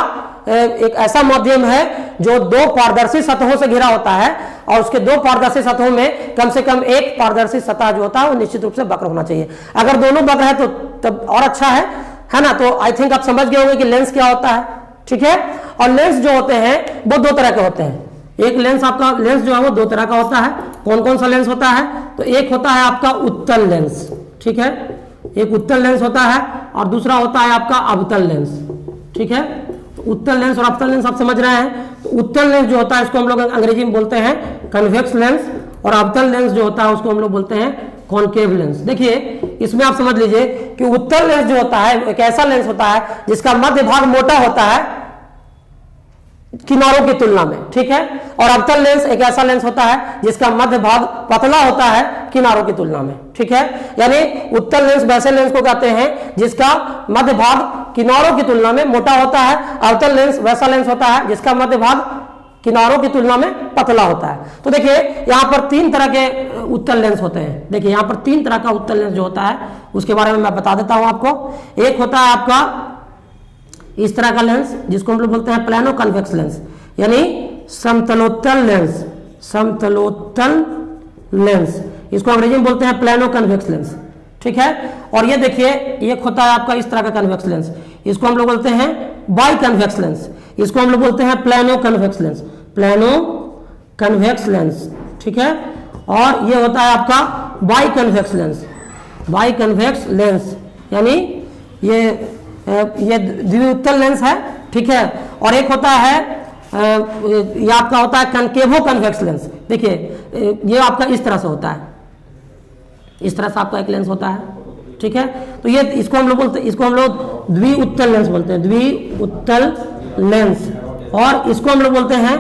एक ऐसा माध्यम है जो दो पारदर्शी सतहों से घिरा होता है और उसके दो पारदर्शी सतहों में कम से कम एक पारदर्शी सतह जो होता है वो निश्चित रूप से वक्र होना चाहिए। अगर दोनों वक्र है तो तब और अच्छा है ना। तो आई थिंक आप समझ गए होंगे कि लेंस क्या होता है। ठीक है, और लेंस जो होते हैं वो दो तरह के होते हैं। एक लेंस आपका लेंस जो है वो दो तरह का होता है। कौन कौन सा लेंस होता है? तो एक होता है आपका उत्तल लेंस। ठीक है, एक उत्तल लेंस होता है और दूसरा होता है आपका अवतल लेंस। ठीक है, तो उत्तल लेंस और अवतल लेंस आप समझ रहे हैं। तो उत्तल लेंस जो होता है इसको हम लोग अंग्रेजी में बोलते हैं कन्वेक्स लेंस, और अवतल लेंस जो होता है उसको हम लोग बोलते हैं कॉनकेव लेंस। देखिए इसमें आप समझ लीजिए कि उत्तल लेंस जो होता है एक ऐसा लेंस होता है जिसका मध्य भाग मोटा होता है किनारों की तुलना में। ठीक है, और अवतल लेंस एक ऐसा लेंस होता है जिसका मध्य भाग पतला होता है किनारों की तुलना में। ठीक है, यानी उत्तल लेंस वैसे लेंस को कहते हैं जिसका मध्य भाग किनारों की तुलना में मोटा होता है। अवतल लेंस वैसा लेंस होता है जिसका मध्य भाग किनारों की तुलना में पतला होता है। तो देखिए यहां पर तीन तरह के उत्तल लेंस होते हैं। देखिए यहां पर तीन तरह का उत्तल लेंस जो होता है उसके बारे में मैं बता देता हूं आपको। एक होता है आपका इस तरह का लेंस जिसको हम लोग बोलते हैं प्लानो कन्वेक्स लेंस, यानी समतलोत्तल लेंस। समतलोत्तल लेंस इसको अंग्रेजी में बोलते हैं प्लानो कन्वेक्स लेंस। ठीक है, और ये देखिए एक होता है आपका इस तरह का कन्वेक्स लेंस, इसको हम लोग बोलते हैं बाई कन्वेक्स लेंस। इसको हम लोग बोलते हैं plano convex lens. Plano convex lens. ठीक है, और ये होता है आपका by convex lens. By convex lens यानी ये द्विउत्तल लेंस है। ठीक है, और एक होता है ये आपका होता है कनकेवो कन्वेक्स लेंस। देखिए ये आपका इस तरह से होता है, इस तरह से आपका एक लेंस होता है। ठीक है, तो ये इसको हम लोग बोलते हैं, इसको हम लोग द्विउत्तल लेंस बोलते हैं, द्विउत्तल लेंस। और इसको हम लोग बोलते हैं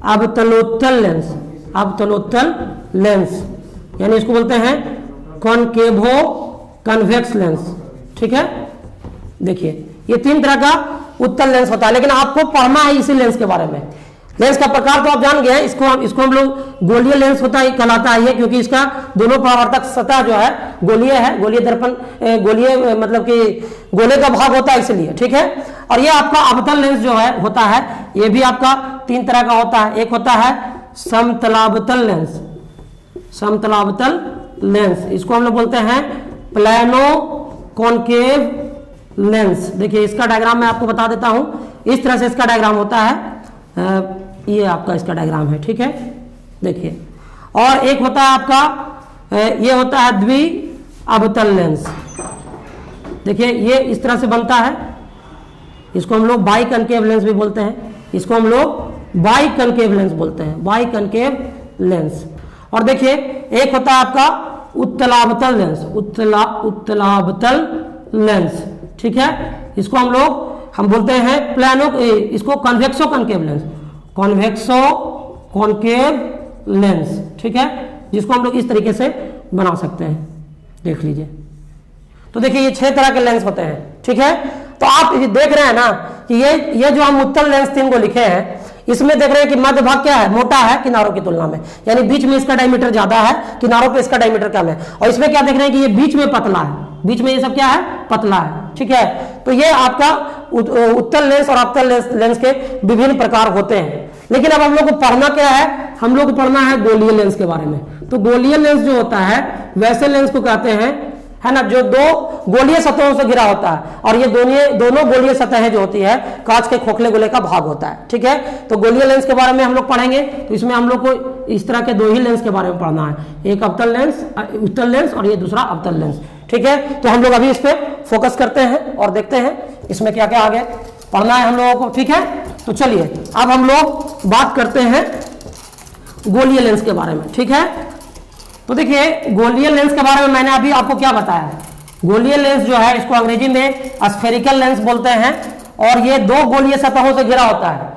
अवतलोत्तल लेंस। अवतलोत्तल लेंस यानी इसको बोलते हैं कॉनकेवो कन्वेक्स लेंस। ठीक है, देखिए ये तीन तरह का उत्तल लेंस होता है, लेकिन आपको पढ़ना है इसी लेंस के बारे में। लेंस का प्रकार तो आप जान गए हैं। इसको हम लोग गोलीय लेंस होता है कहलाता है ये, क्योंकि इसका दोनों परावर्तक सतह जो है गोलीय है। गोलीय दर्पण गोलीय मतलब कि गोले का भाग होता है इसलिए। ठीक है, और ये आपका अवतल लेंस जो है होता है ये भी आपका तीन तरह का होता है। एक होता है समतलावतल लेंस। समतलावतल लेंस इसको हम लोग बोलते हैं प्लानो कॉनकेव लेंस। देखिए इसका डायग्राम मैं आपको बता देता हूं। इस तरह से इसका डायग्राम होता है, ये आपका इसका डायग्राम है। ठीक है, देखिए और एक होता है आपका ये होता है द्वि अवतल लेंस। देखिए ये इस तरह से बनता है, इसको हम लोग बाई कनकेव लेंस भी बोलते हैं। इसको हम लोग बाई कनकेव लेंस बोलते हैं, बाई कनकेव लेंस। और देखिए एक होता है आपका उत्तलावतल लेंस। उत्तलावतल लेंस। ठीक है, इसको हम बोलते हैं प्लानो, इसको convexo concave lens. Convexo concave lens. ठीक है, जिसको हम लोग इस तरीके से बना सकते हैं, देख लीजिए। तो देखिए ये 6 तरह के लेंस होते हैं। ठीक है, तो आप देख रहे हैं ना कि ये जो हम उत्तल लेंस 3 को लिखे हैं, इसमें देख रहे हैं कि मध्य भाग क्या है, मोटा है किनारों की तुलना में, यानी बीच में इसका डायमीटर ज्यादा है, किनारों पे इसका डायमीटर कम है। और इसमें क्या देख रहे हैं कि ये बीच में पतला है, बीच में ये सब क्या है, पतला है। ठीक है, तो ये आपका उत्तल लेंस और अवतल लेंस के विभिन्न प्रकार होते हैं। लेकिन अब हम लोग को पढ़ना क्या है, हम लोग को पढ़ना है गोलीय लेंस के बारे में। तो गोलीय लेंस जो होता है वैसे लेंस को कहते हैं, है ना, जो दो गोलीय सतहों से घिरा होता है, और ये दोनों गोलीय सतहें जो होती है कांच के खोखले गोले का भाग होता है। ठीक है, तो गोलीय लेंस के बारे में हम लोग पढ़ेंगे। तो इसमें हम लोग को इस तरह के 2 ही लेंस के बारे में पढ़ना है, एक अवतल लेंस, उत्तल लेंस, और ये दूसरा अवतल लेंस। ठीक है, तो हम लोग अभी इस पे फोकस करते हैं और देखते हैं इसमें क्या क्या आगे पढ़ना है हम लोगों को। ठीक है, तो चलिए अब हम लोग बात करते हैं गोलीय लेंस के बारे में। ठीक है, तो देखिए गोलीय लेंस के बारे में मैंने अभी आपको क्या बताया। गोलीय लेंस जो है इसको अंग्रेजी में स्फेरिकल लेंस बोलते हैं, और ये 2 गोलीय सतहों से घिरा होता है,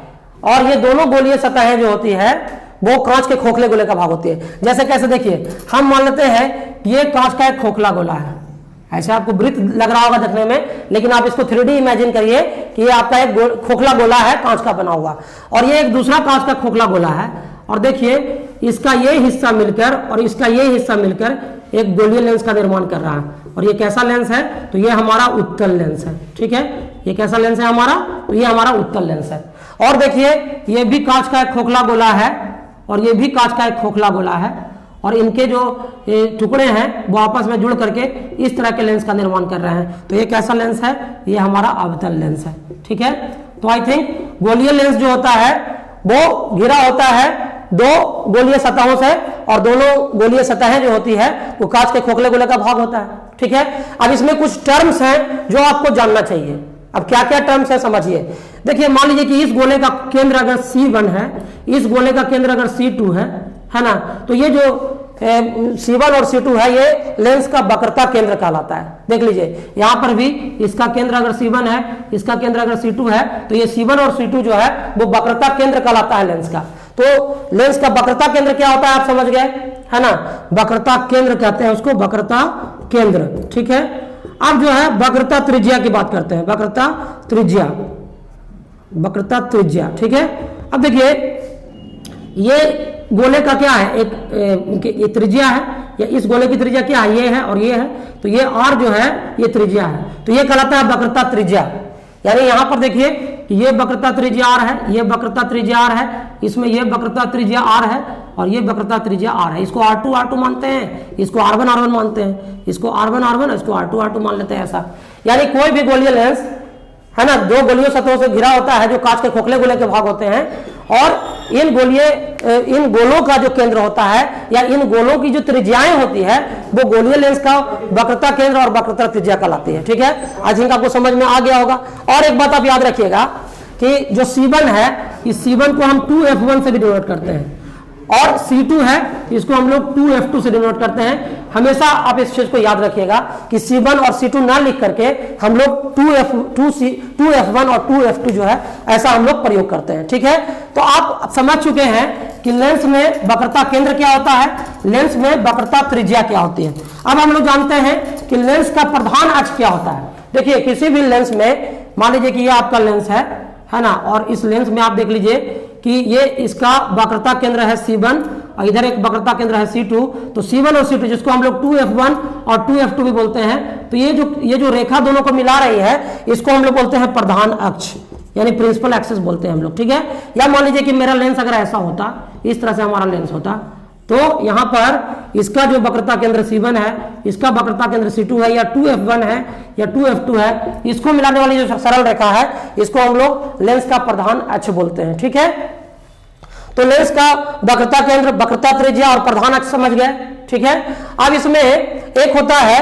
और ये दोनों गोलीय सतहें जो होती है वो कांच के खोखले गोले का भाग होती है। जैसे कैसे, देखिए हम मान लेते हैं ये कांच का एक खोखला गोला है, ऐसे आपको वृत्त लग रहा होगा देखने में, लेकिन आप इसको 3D इमेजिन करिए कि ये आपका एक खोखला गोला है कांच का बना हुआ, और ये एक दूसरा कांच का खोखला गोला है, और देखिए इसका ये हिस्सा मिलकर और इसका ये हिस्सा मिलकर एक गोलीय लेंस का निर्माण कर रहा है। और ये कैसा लेंस है? तो ये हमारा उत्तल लेंस है। ठीक है, ये कैसा लेंस है हमारा? तो ये हमारा उत्तल लेंस है। और देखिए ये भी कांच का एक खोखला गोला है और ये भी कांच का एक खोखला गोला है, और इनके जो टुकड़े हैं वो आपस में जुड़ करके इस तरह के लेंस का निर्माण कर रहे हैं। तो ये कैसा लेंस है? ये हमारा अवतल लेंस है। ठीक है, तो आई थिंक गोलीय लेंस जो होता है वो घिरा होता है दो गोलीय सतहों से, और दोनों गोलीय सतहें जो होती है वो कांच के खोखले गोले का भाग होता है। ठीक है, अब इसमें कुछ टर्म्स हैं जो आपको जानना चाहिए। अब क्या क्या टर्म्स है समझिए। देखिए मान लीजिए कि इस गोले का केंद्र अगर C1 है, इस गोले का केंद्र अगर C2 है ना, तो ये जो C1 और C2 है ये लेंस का वक्रता केंद्र कहलाता है। देख लीजिए यहां पर भी इसका केंद्र अगर C1 है, इसका केंद्र अगर C2 है, तो ये C1 और C2 जो है वो वक्रता केंद्र कहलाता है लेंस का। तो लेंस का वक्रता केंद्र क्या होता है आप समझ गए, है ना? वक्रता केंद्र कहते हैं उसको, वक्रता केंद्र। ठीक है, अब जो है वक्रता त्रिज्या की बात करते हैं, वक्रता त्रिज्या, वक्रता त्रिज्या। ठीक है, अब देखिए ये गोले का क्या है, एक त्रिज्या है, या इस गोले की त्रिज्या क्या है? ये है और ये है, तो ये R जो है ये त्रिज्या है, तो ये कहलाता है वक्रता त्रिज्या। यानी यहां पर देखिए कि ये वक्रता त्रिज्या R है, ये वक्रता त्रिज्या R है, इसमें ये वक्रता त्रिज्या R है और ये वक्रता त्रिज्या R है। इसको R2 R2 मानते हैं, इसको R1 R1 मानते हैं, इसको R1 R1, इसको R2 R2 मान लेते हैं ऐसा। यानी कोई भी गोलीय लेंस है ना दो गोलीय सतहों से घिरा होता है जो कांच के खोखले गोले के भाग होते हैं, और इन गोलों का जो केंद्र होता है या इन गोलों की जो त्रिज्याएं होती है वो गोलीय लेंस का वक्रता केंद्र और वक्रता त्रिज्या कहलाती है। ठीक है, आई थिंक आपको समझ में आ गया होगा। और एक बात आप याद रखिएगा कि जो C1 है, इस C1 को हम 2F1 से भी डिनोट करते हैं, और C2 है इसको हम लोग 2F2 से डिनोट करते हैं। हमेशा आप इस चीज को याद रखिएगा कि C1 और C2 ना लिख करके हम लोग 2F1 और 2F2 जो है ऐसा हम लोग प्रयोग करते हैं। ठीक है, तो आप समझ चुके हैं कि लेंस में वक्रता केंद्र क्या होता है, लेंस में वक्रता त्रिज्या क्या होती है। अब हम लोग जानते हैं कि लेंस का प्रधान अक्ष क्या होता है। देखिए किसी भी लेंस में मान लीजिए कि ये आपका लेंस है ना, और इस लेंस में आप देख लीजिए कि ये इसका वक्रता केंद्र है C1 और इधर एक वक्रता केंद्र है C2। तो C1 और C2 जिसको हम लोग 2F1 और 2F2 भी बोलते हैं, तो ये जो रेखा दोनों को मिला रही है इसको हम लोग बोलते हैं प्रधान अक्ष, यानी प्रिंसिपल एक्सिस बोलते हैं हम लोग। ठीक है, या मान लीजिए कि मेरा लेंस अगर ऐसा होता, इस तरह से हमारा लेंस होता, तो यहां पर इसका जो वक्रता केंद्र C1 है, इसका वक्रता केंद्र C2 है, या 2F1 है या 2F2 है, इसको मिलाने वाली जो सरल रेखा है इसको हम लोग लेंस का प्रधान अक्ष बोलते हैं। ठीक है, तो लेंस का वक्रता केंद्र, वक्रता त्रिज्या और प्रधान अक्ष समझ गए। ठीक है, अब इसमें एक होता है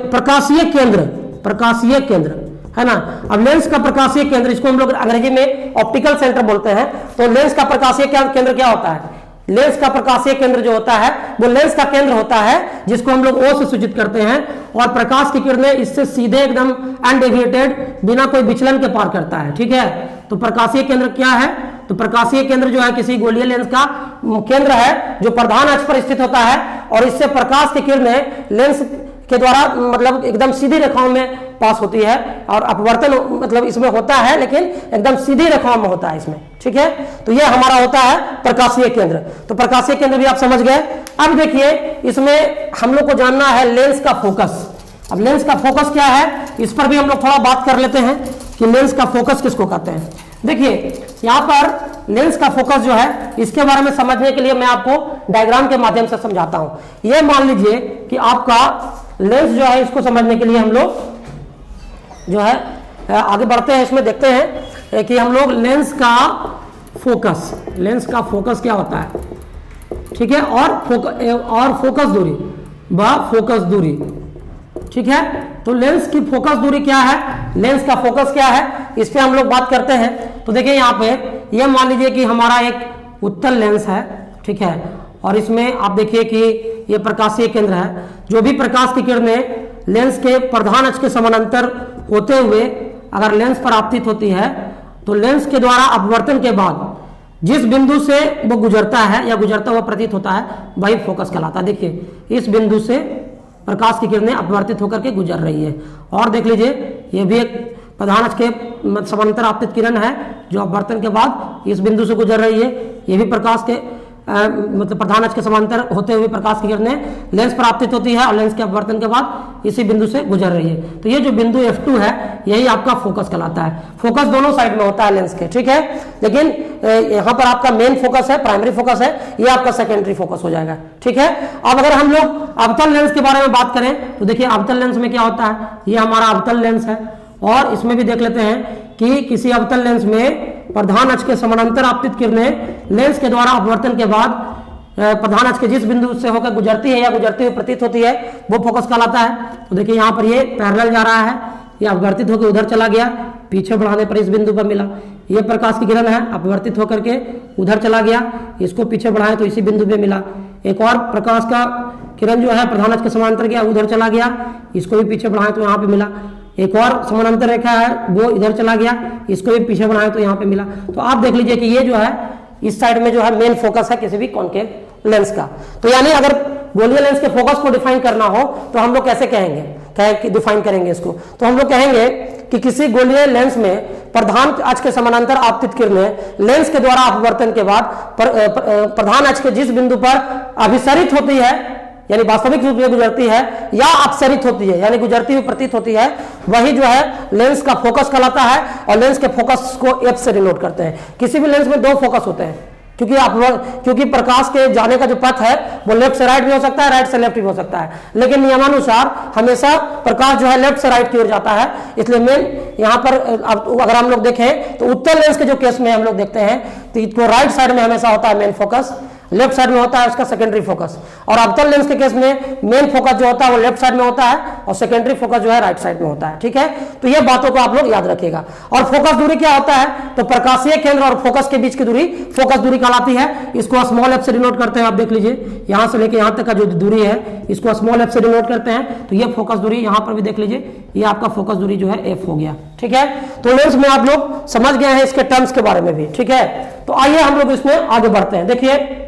प्रकाशीय केंद्र, प्रकाशीय केंद्र है ना। अब लेंस का प्रकाशीय केंद्र, इसको हम लोग अंग्रेजी में ऑप्टिकल सेंटर बोलते हैं। तो लेंस का प्रकाशीय केंद्र क्या होता है? लेंस का प्रकाशीय केंद्र जो होता है वो लेंस का केंद्र होता है जिसको हम लोग O से सूचित करते हैं, और प्रकाश की किरणें इससे सीधे एकदम अनडेविएटेड बिना कोई विचलन के पार करता है। ठीक है, तो प्रकाशीय केंद्र क्या है? तो प्रकाशीय केंद्र जो है किसी गोलीय लेंस का केंद्र है जो प्रधान अक्ष पर स्थित होता है, और इससे प्रकाश की किरणें लेंस के द्वारा मतलब एकदम सीधी रेखाओं में पास होती है, और अपवर्तन मतलब इसमें होता है लेकिन एकदम सीधी रेखाओं में होता है इसमें। ठीक है, तो ये हमारा होता है प्रकाशीय केंद्र। तो प्रकाशीय केंद्र भी आप समझ गए। अब देखिए इसमें हम लोग को जानना है लेंस का फोकस। अब लेंस का फोकस क्या है, इस पर भी हम लोग थोड़ा बात कर लेते हैं कि लेंस का फोकस किसको कहते हैं। देखिए यहाँ पर लेंस का फोकस जो है इसके बारे में समझने के लिए मैं आपको डायग्राम के माध्यम से समझाता हूं। ये मान लीजिए कि आपका लेंस जो है, इसको समझने के लिए हम लोग जो है आगे बढ़ते हैं, इसमें देखते हैं कि हम लोग लेंस का फोकस क्या होता है। ठीक है, और फोकस दूरी व फोकस दूरी। ठीक है, तो लेंस की फोकस दूरी क्या है, लेंस का फोकस क्या है, इस पे हम लोग बात करते हैं। तो देखिए यहाँ पे ये मान लीजिए कि हमारा एक उत्तल लेंस है। ठीक है, और इसमें आप देखिए कि ये प्रकाशीय केंद्र है। जो भी प्रकाश की किरणें लेंस के प्रधान अक्ष के समानांतर होते हुए अगर लेंस पर आपतित होती है, तो लेंस के द्वारा अपवर्तन के बाद जिस बिंदु से वो गुजरता है या गुजरता हुआ प्रतीत होता है वही फोकस कहलाता है। देखिए इस बिंदु से प्रकाश की किरणें अपवर्तित होकर के गुजर रही है। और देख लीजिए ये भी एक प्रधान अक्ष के समानांतर आपतित किरण है जो अपवर्तन के बाद इस बिंदु से गुजर रही है। ये भी प्रकाश के मतलब प्रधान अक्ष के समांतर होते हुए प्रकाश की किरणें लेंस पर आपतित होती है और लेंस के अपवर्तन के बाद इसी बिंदु से गुजर रही है। तो ये जो बिंदु F2 है यही आपका फोकस कहलाता है। फोकस दोनों साइड में होता है लेंस के, ठीक है, लेकिन यहाँ पर आपका मेन फोकस है, प्राइमरी फोकस है, ये आपका सेकेंडरी फोकस हो जाएगा, ठीक है। अब अगर हम लोग अवतल लेंस के बारे में बात करें तो देखिए अवतल लेंस में क्या होता है, ये हमारा अवतल लेंस है और इसमें भी देख लेते हैं कि किसी अवतल लेंस में प्रधान अक्ष के समानांतर आपतित किरणें लेंस के द्वारा अपवर्तन के बाद प्रधान अक्ष के जिस बिंदु से होकर गुजरती है या गुजरती हुई प्रतीत होती है वो फोकस कहलाता है। तो देखिए यहाँ पर ये पैरेलल जा रहा है, ये अपवर्तित होकर उधर चला गया, पीछे बढ़ाने पर इस बिंदु पर मिला। ये प्रकाश की किरण है, अपवर्तित होकर के उधर चला गया, इसको पीछे बढ़ाए तो इसी बिंदु पे मिला। एक और प्रकाश का किरण जो है प्रधान अक्ष के समानांतर गया, उधर चला गया, इसको भी पीछे बढ़ाए तो यहाँ पे मिला। एक और समानांतर रेखा है वो इधर चला गया, इसको भी पीछे बढ़ाए तो यहाँ पे मिला। तो आप देख लीजिए कि ये जो है इस साइड में जो है मेन फोकस है किसी भी कॉन्केव लेंस का। तो यानी अगर गोलीय लेंस के फोकस को डिफाइन करना हो तो हम लोग कैसे कहेंगे, क्या डिफाइन करेंगे इसको, तो हम लोग कहेंगे कि किसी गोलीय लेंस में प्रधान अक्ष के समानांतर आपतित किरणें लेंस के द्वारा अपवर्तन के बाद प्रधान अक्ष के जिस बिंदु पर अभिसरित होती है यानी वास्तविक रूप में गुजरती है या अपसरित होती है यानी गुजरती हुई प्रतीत होती है, वही जो है लेंस का फोकस कहलाता है। और लेंस के फोकस को F से डिनोट करते हैं। किसी भी लेंस में दो फोकस होते हैं क्योंकि प्रकाश के जाने का जो पथ है वो लेफ्ट से राइट भी हो सकता है, राइट से लेफ्ट भी हो सकता है, लेकिन नियमानुसार हमेशा प्रकाश जो है लेफ्ट से राइट की ओर जाता है। इसलिए मेन यहाँ पर अगर हम लोग देखें तो उत्तल लेंस के जो केस में हम लोग देखते हैं तो राइट साइड में हमेशा होता है मेन फोकस, लेफ्ट साइड में होता है उसका सेकेंडरी फोकस। और अवतल लेंस के केस में मेन फोकस जो होता है वो लेफ्ट साइड में होता है और सेकेंडरी फोकस जो है राइट साइड में होता है, ठीक है। तो ये बातों को आप लोग याद रखिएगा। और फोकस दूरी क्या होता है, तो प्रकाशीय केंद्र और फोकस के बीच की दूरी फोकस दूरी कहलाती है। इसको स्मॉल एफ से डिनोट करते हैं। आप देख लीजिए यहाँ से लेके यहाँ तक का जो दूरी है इसको स्मॉल एफ से डिनोट करते हैं। तो ये फोकस दूरी यहाँ पर भी देख लीजिए, ये आपका फोकस दूरी जो है एफ हो गया, ठीक है। तो लेंस में आप लोग समझ गए हैं इसके टर्म्स के बारे में भी, ठीक है। तो आइए हम लोग इसमें आगे बढ़ते हैं। देखिए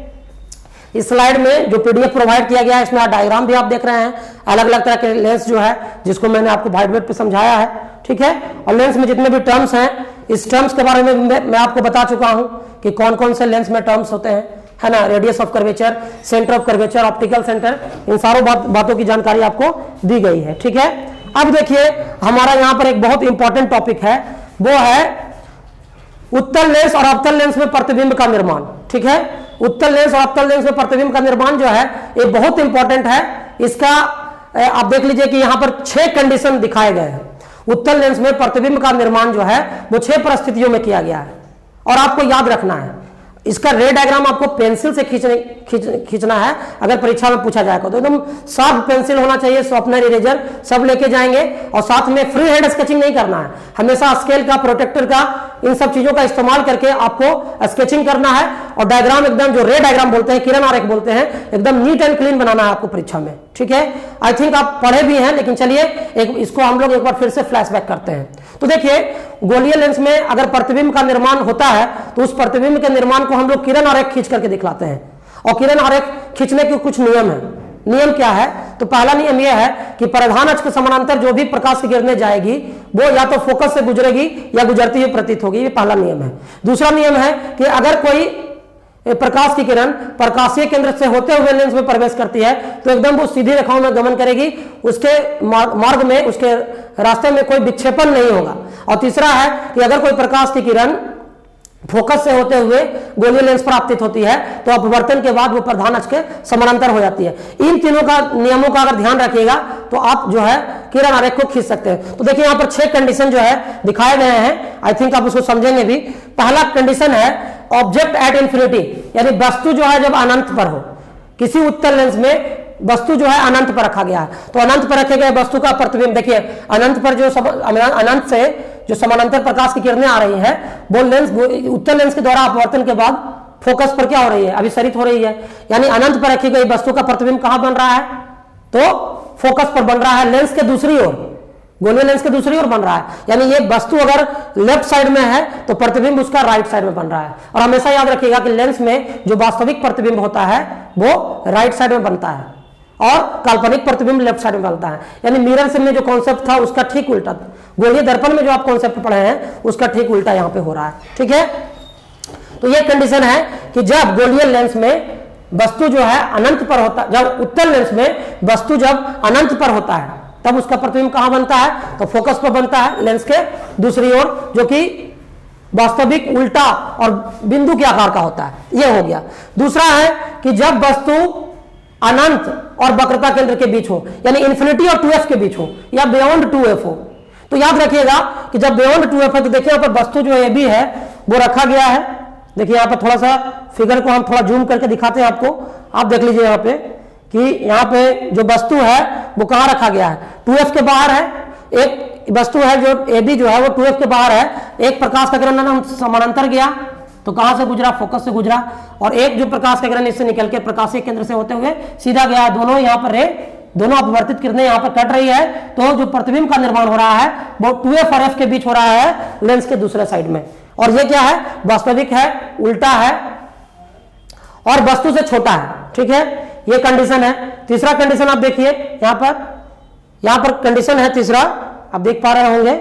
इस स्लाइड में जो पीडीएफ प्रोवाइड किया गया है इसमें डायग्राम भी आप देख रहे हैं, अलग अलग तरह के लेंस जो है जिसको मैंने आपको व्हाइट बोर्ड पे समझाया है, ठीक है। और लेंस में जितने भी टर्म्स हैं इस टर्म्स के बारे में मैं आपको बता चुका हूं कि कौन कौन से लेंस में टर्म्स होते हैं, है ना। Radius of curvature, centre of curvature, optical centre, इन सारों बातों की जानकारी आपको दी गई है, ठीक है। अब देखिए हमारा यहाँ पर एक बहुत इंपॉर्टेंट टॉपिक है, वो है उत्तल लेंस और अवतल लेंस में प्रतिबिंब का निर्माण, ठीक है। उत्तल लेंस और अवतल लेंस में प्रतिबिंब का निर्माण जो है ये बहुत इंपॉर्टेंट है। इसका आप देख लीजिए कि यहाँ पर 6 कंडीशन दिखाए गए हैं। उत्तल लेंस में प्रतिबिंब का निर्माण जो है वो 6 परिस्थितियों में किया गया है और आपको याद रखना है। इसका रे डायग्राम आपको पेंसिल से खींचना है अगर परीक्षा में पूछा जाएगा तो एकदम शार्प पेंसिल होना चाहिए, शॉर्पनर, इरेजर सब लेके जाएंगे और साथ में फ्री हैंड स्केचिंग नहीं करना है, हमेशा स्केल का, प्रोटेक्टर का, इन सब चीजों का इस्तेमाल करके आपको स्केचिंग करना है और डायग्राम एकदम जो रे डायग्राम बोलते हैं, किरण आरेख बोलते हैं, एकदम नीट एंड क्लीन बनाना है आपको परीक्षा में, ठीक है। आई थिंक आप पढ़े भी हैं लेकिन चलिए इसको हम लोग एक बार फिर से फ्लैशबैक करते हैं। तो देखिए गोलीय लेंस में अगर प्रतिबिंब का निर्माण होता है तो उस प्रतिबिंब के निर्माण को हम लोग किरण आरेख खींच करके दिखलाते हैं और किरण आरेख खींचने के कुछ नियम है। नियम क्या है, तो पहला नियम यह है कि प्रधान अक्ष के समानांतर जो भी प्रकाश की किरणें जाएगी वो या तो फोकस से गुजरेगी या गुजरती हुई प्रतीत होगी, ये पहला नियम है। दूसरा नियम है कि अगर कोई प्रकाश की किरण प्रकाशीय केंद्र से होते हुए लेंस में प्रवेश करती है तो एकदम वो सीधी रेखाओं में गमन करेगी, उसके मार्ग में, उसके रास्ते में कोई विक्षेपण नहीं होगा। और तीसरा है कि अगर कोई प्रकाश की किरण फोकस से होते हुए गोलीय लेंस पर आपतित होती है तो अपवर्तन के बाद वो प्रधान अक्ष के समानांतर हो जाती है। इन तीनों का नियमों का अगर ध्यान रखिएगा तो आप जो है किरण आरेख को खींच सकते हैं। तो देखिए यहाँ पर 6 कंडीशन जो है दिखाए गए हैं, आई थिंक आप उसको समझेंगे भी। पहला कंडीशन है ऑब्जेक्ट एट इंफिनिटी, यानी वस्तु जो है जब अनंत पर हो। किसी उत्तल लेंस में वस्तु जो है अनंत पर रखा गया है तो अनंत पर रखे गए वस्तु का प्रतिबिंब देखिए अनंत पर जो अनंत से जो समानांतर प्रकाश की किरणें आ रही है वो लेंस उत्तल लेंस के द्वारा अपवर्तन के बाद फोकस पर क्या हो रही है, अभिसरित हो रही है। यानी अनंत पर रखी गई वस्तु का प्रतिबिंब कहां बन रहा है, तो फोकस पर बन रहा है, लेंस के दूसरी ओर, गोलीय लेंस के दूसरी ओर बन रहा है। यानी ये वस्तु अगर लेफ्ट साइड में है तो प्रतिबिंब उसका राइट साइड में बन रहा है। और हमेशा याद रखिएगा कि लेंस में जो वास्तविक प्रतिबिंब होता है वो राइट साइड में बनता है। और काल्पनिक प्रतिबिंब लेफ्ट साइड में बनता है। यानी मिरर से में जो कॉन्सेप्ट था उसका ठीक उल्टा, गोलीय दर्पण में जो आप कॉन्सेप्ट पढ़े हैं उसका ठीक उल्टा यहाँ पे हो रहा है। ठीक है, तो ये कंडीशन है कि जब गोलीय लेंस में वस्तु जो है अनंत पर होता, जब उत्तल लेंस में वस्तु जब अनंत पर होता है तब उसका प्रतिबिंब कहां बनता है, तो फोकस पर बनता है, लेंस के दूसरी ओर, जो कि वास्तविक उल्टा और बिंदु के आकार का होता है। यह हो गया। दूसरा है कि जब वस्तु अनंत और वक्रता केंद्र के बीच हो, यानी इन्फिनिटी और 2f के बीच हो या बियॉन्ड 2f हो। तो याद रखिएगा कि जब बियॉन्ड 2f है तो देखिए यहाँ पर वस्तु जो है भी है वो रखा गया है। देखिए यहाँ पर थोड़ा सा फिगर को हम थोड़ा जूम करके दिखाते हैं आपको, आप देख लीजिए यहाँ पे कि यहाँ पे जो वस्तु है वो कहाँ रखा गया है, 2f के बाहर है। एक वस्तु है जो AB जो है वो 2f के बाहर है। एक प्रकाश का किरण हम समानांतर गया तो कहां से गुजरा, फोकस से गुजरा, और एक जो प्रकाश का किरण इससे निकल के प्रकाशीय केंद्र से होते हुए सीधा गया। दोनों यहाँ पर रे, दोनों अपवर्तित किरणें यहाँ पर कट रही है, तो जो प्रतिबिंब का निर्माण हो रहा है वो 2f और f के बीच हो रहा है लेंस के दूसरे साइड में। और ये क्या है, वास्तविक है, उल्टा है और वस्तु से छोटा है। ठीक है, ये कंडीशन है। तीसरा कंडीशन आप देखिए यहाँ पर कंडीशन है तीसरा, आप देख पा रहे होंगे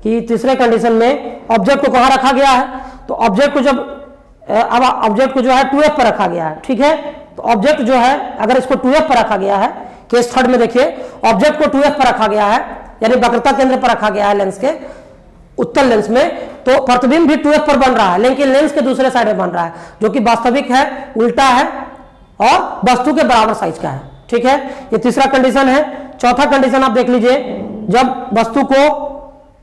कि तीसरे कंडीशन में ऑब्जेक्ट को कहां रखा गया है, तो ऑब्जेक्ट को जब अब ऑब्जेक्ट को जो है 2f पर रखा गया है। ठीक है, तो ऑब्जेक्ट जो है अगर इसको 2f पर रखा गया है, केस थर्ड में देखिए ऑब्जेक्ट को 2f पर रखा गया है, यानी वक्रता केंद्र पर रखा गया है लेंस के उत्तल लेंस में, तो प्रतिबिंब भी 2f पर बन रहा है लेकिन लेंस के दूसरे साइड में बन रहा है, जो कि वास्तविक है, उल्टा है और वस्तु के बराबर साइज का है। ठीक है, ये तीसरा कंडीशन है। चौथा कंडीशन आप देख लीजिए, जब वस्तु को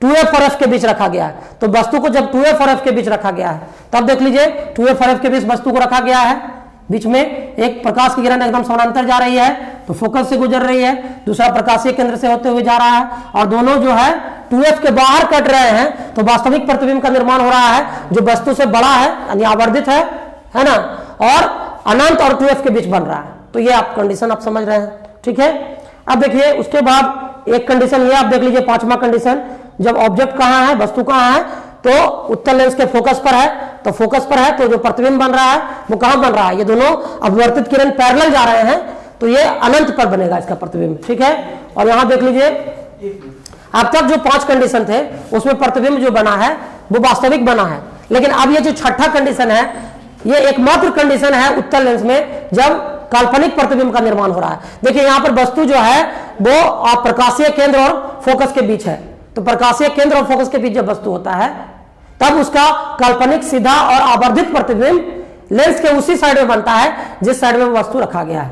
2f और f के बीच रखा गया है, तो वस्तु को जब 2f और f के बीच रखा गया है तब देख लीजिए 2f और f के बीच वस्तु को रखा गया है, बीच में एक प्रकाश की किरण एकदम समानांतर जा रही है तो फोकस से गुजर रही है, दूसरा प्रकाशीय केंद्र से होते हुए जा रहा है, और दोनों जो है 2f के बाहर कट रहे हैं, तो वास्तविक प्रतिबिंब का निर्माण हो रहा है जो वस्तु से बड़ा है यानी आवर्धित है ना, और अनंत और 2f के बीच बन रहा है। तो ये आप कंडीशन आप समझ रहे हैं। ठीक है, अब देखिए उसके बाद एक कंडीशन ये आप देख लीजिए, पांचवा कंडीशन, जब ऑब्जेक्ट कहाँ है, वस्तु कहाँ है, तो उत्तल लेंस के फोकस पर है, तो फोकस पर है तो जो प्रतिबिंब बन रहा है वो कहां बन रहा है, ये दोनों अपवर्तित किरण पैरेलल जा रहे हैं तो ये अनंत पर बनेगा इसका प्रतिबिंब। ठीक है, और यहां देख लीजिए अब तक जो 5 कंडीशन थे उसमें प्रतिबिंब जो बना है वो वास्तविक बना है, लेकिन अब ये जो छठा कंडीशन है ये एकमात्र कंडीशन है उत्तल लेंस में जब काल्पनिक प्रतिबिंब का निर्माण हो रहा है। देखिए यहाँ पर वस्तु जो है वो प्रकाशीय केंद्र और फोकस के बीच है, तो प्रकाशीय केंद्र और फोकस के बीच जब वस्तु होता है तब उसका काल्पनिक सीधा और आवर्धित प्रतिबिंब लेंस के उसी साइड में बनता है जिस साइड में वस्तु रखा गया है,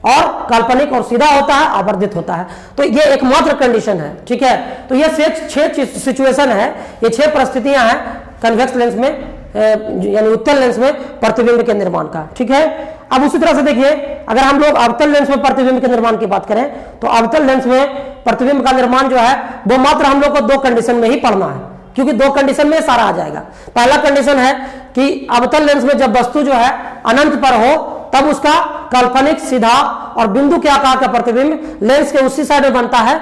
और काल्पनिक और सीधा होता है, आवर्धित होता है। तो ये एकमात्र कंडीशन है। ठीक है, तो ये 6 सिचुएशन है, ये 6 परिस्थितियां हैं कन्वेक्स लेंस में यानी उत्तल लेंस में प्रतिबिंब के निर्माण का। ठीक है, अब उसी तरह से देखिए अगर हम लोग अवतल लेंस में प्रतिबिंब के निर्माण की बात करें तो अवतल लेंस में प्रतिबिंब का निर्माण जो है वो मात्र हम लोग को 2 कंडीशन में ही पढ़ना है, क्योंकि 2 कंडीशन में सारा आ जाएगा। पहला कंडीशन है कि अवतल लेंस में जब वस्तु जो है अनंत पर हो तब उसका काल्पनिक सीधा और बिंदु के आकार का प्रतिबिंब लेंस के उसी साइड में बनता है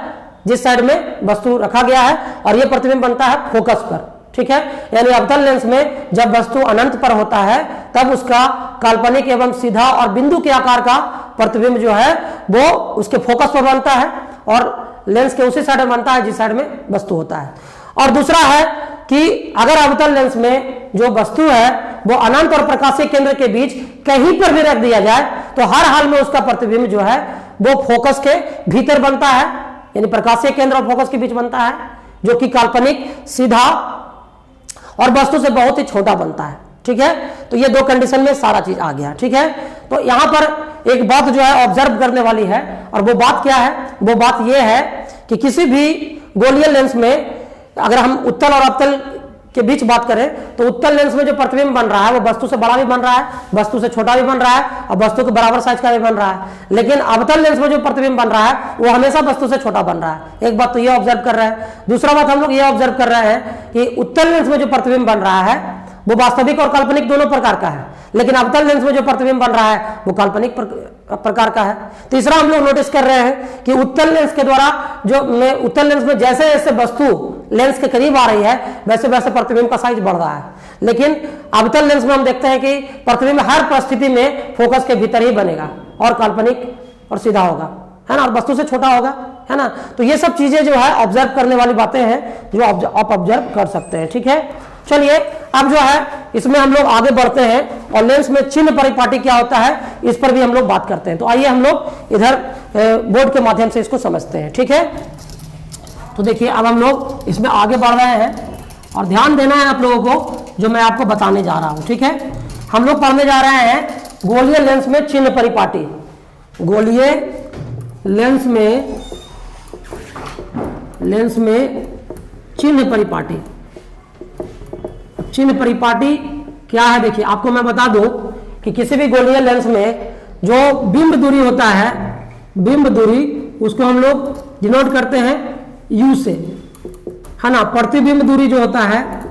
जिस साइड में वस्तु रखा गया है, और यह प्रतिबिंब बनता है फोकस पर। ठीक है, यानी अवतल लेंस में जब वस्तु अनंत पर होता है तब उसका काल्पनिक एवं सीधा और बिंदु के आकार का प्रतिबिंब जो है वो उसके फोकस पर बनता है और लेंस के उसी साइड में बनता है जिस साइड में वस्तु होता है। और दूसरा है कि अगर अवतल लेंस में जो वस्तु है वो अनंत और प्रकाशीय केंद्र के बीच कहीं पर भी रख दिया जाए तो हर हाल में उसका प्रतिबिंब जो है वो फोकस के भीतर बनता है, यानी प्रकाशीय केंद्र और फोकस के बीच बनता है, जो कि काल्पनिक सीधा और वस्तु से बहुत ही छोटा बनता है। ठीक है, तो ये 2 कंडीशन में सारा चीज आ गया। ठीक है, तो यहां पर एक बात जो है ऑब्जर्व करने वाली है, और वो बात क्या है, वो बात ये है कि किसी भी गोलीय लेंस में अगर हम उत्तल और अवतल के बीच बात करें तो उत्तल लेंस में जो प्रतिबिंब बन रहा है वो वस्तु से बड़ा भी बन रहा है, वस्तु से छोटा भी बन रहा है और वस्तु के बराबर साइज का भी बन रहा है, लेकिन अवतल लेंस में जो प्रतिबिंब बन रहा है वो हमेशा वस्तु से छोटा बन रहा है। एक बात तो ये ऑब्जर्व कर रहे हैं। दूसरा बात हम लोग ये ऑब्जर्व कर रहे हैं कि उत्तल लेंस में जो प्रतिबिंब बन रहा है वो वास्तविक और काल्पनिक दोनों प्रकार का है, लेकिन अवतल लेंस में जो प्रतिबिंब बन रहा है वो काल्पनिक प्रकार का है। तीसरा हम लोग नोटिस कर रहे हैं कि उत्तल लेंस के द्वारा जो उत्तल लेंस में जैसे जैसे वस्तु लेंस के करीब आ रही है वैसे वैसे प्रतिबिंब का साइज बढ़ रहा है, लेकिन अवतल लेंस में हम देखते हैं कि प्रतिबिंब हर परिस्थिति में फोकस के भीतर ही बनेगा और काल्पनिक और सीधा होगा, है ना, और वस्तु से छोटा होगा, है ना। तो ये सब चीजें जो है ऑब्जर्व करने वाली बातें हैं जो आप ऑब्जर्व कर सकते हैं, ठीक है। चलिए अब जो है इसमें हम लोग आगे बढ़ते हैं और लेंस में चिन्ह परिपाटी क्या होता है इस पर भी हम लोग बात करते हैं। तो आइए हम लोग इधर बोर्ड के माध्यम से इसको समझते हैं, ठीक है। तो देखिए अब हम लोग इसमें आगे बढ़ रहे हैं और ध्यान देना है आप लोगों को जो मैं आपको बताने जा रहा हूं, ठीक है। हम लोग पढ़ने जा रहे हैं गोलीय लेंस में चिन्ह परिपाटी। गोलीय लेंस में चिन्ह परिपाटी। चिन्ह परिपाटी क्या है, देखिए आपको मैं बता दूं कि किसी भी गोलीय लेंस में जो बिंब दूरी होता है, बिंब दूरी उसको हम लोग डिनोट करते हैं U से, है ना। प्रतिबिंब दूरी जो होता है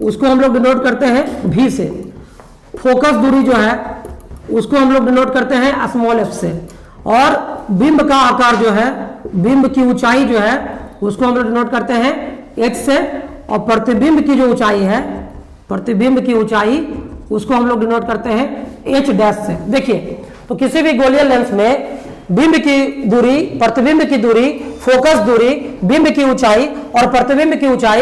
उसको हम लोग डिनोट करते हैं V से। फोकस दूरी जो है उसको हम लोग डिनोट करते हैं स्मॉल f से। और बिंब का आकार जो है, बिंब की ऊंचाई जो है उसको हम लोग डिनोट करते हैं h से। और प्रतिबिंब की जो ऊंचाई है, प्रतिबिंब की ऊंचाई उसको हम लोग डिनोट करते हैं h डैश से। देखिए तो किसी भी गोलीय लेंस में बिंब की दूरी, प्रतिबिंब की दूरी, फोकस दूरी, बिंब की ऊंचाई और प्रतिबिंब की ऊंचाई,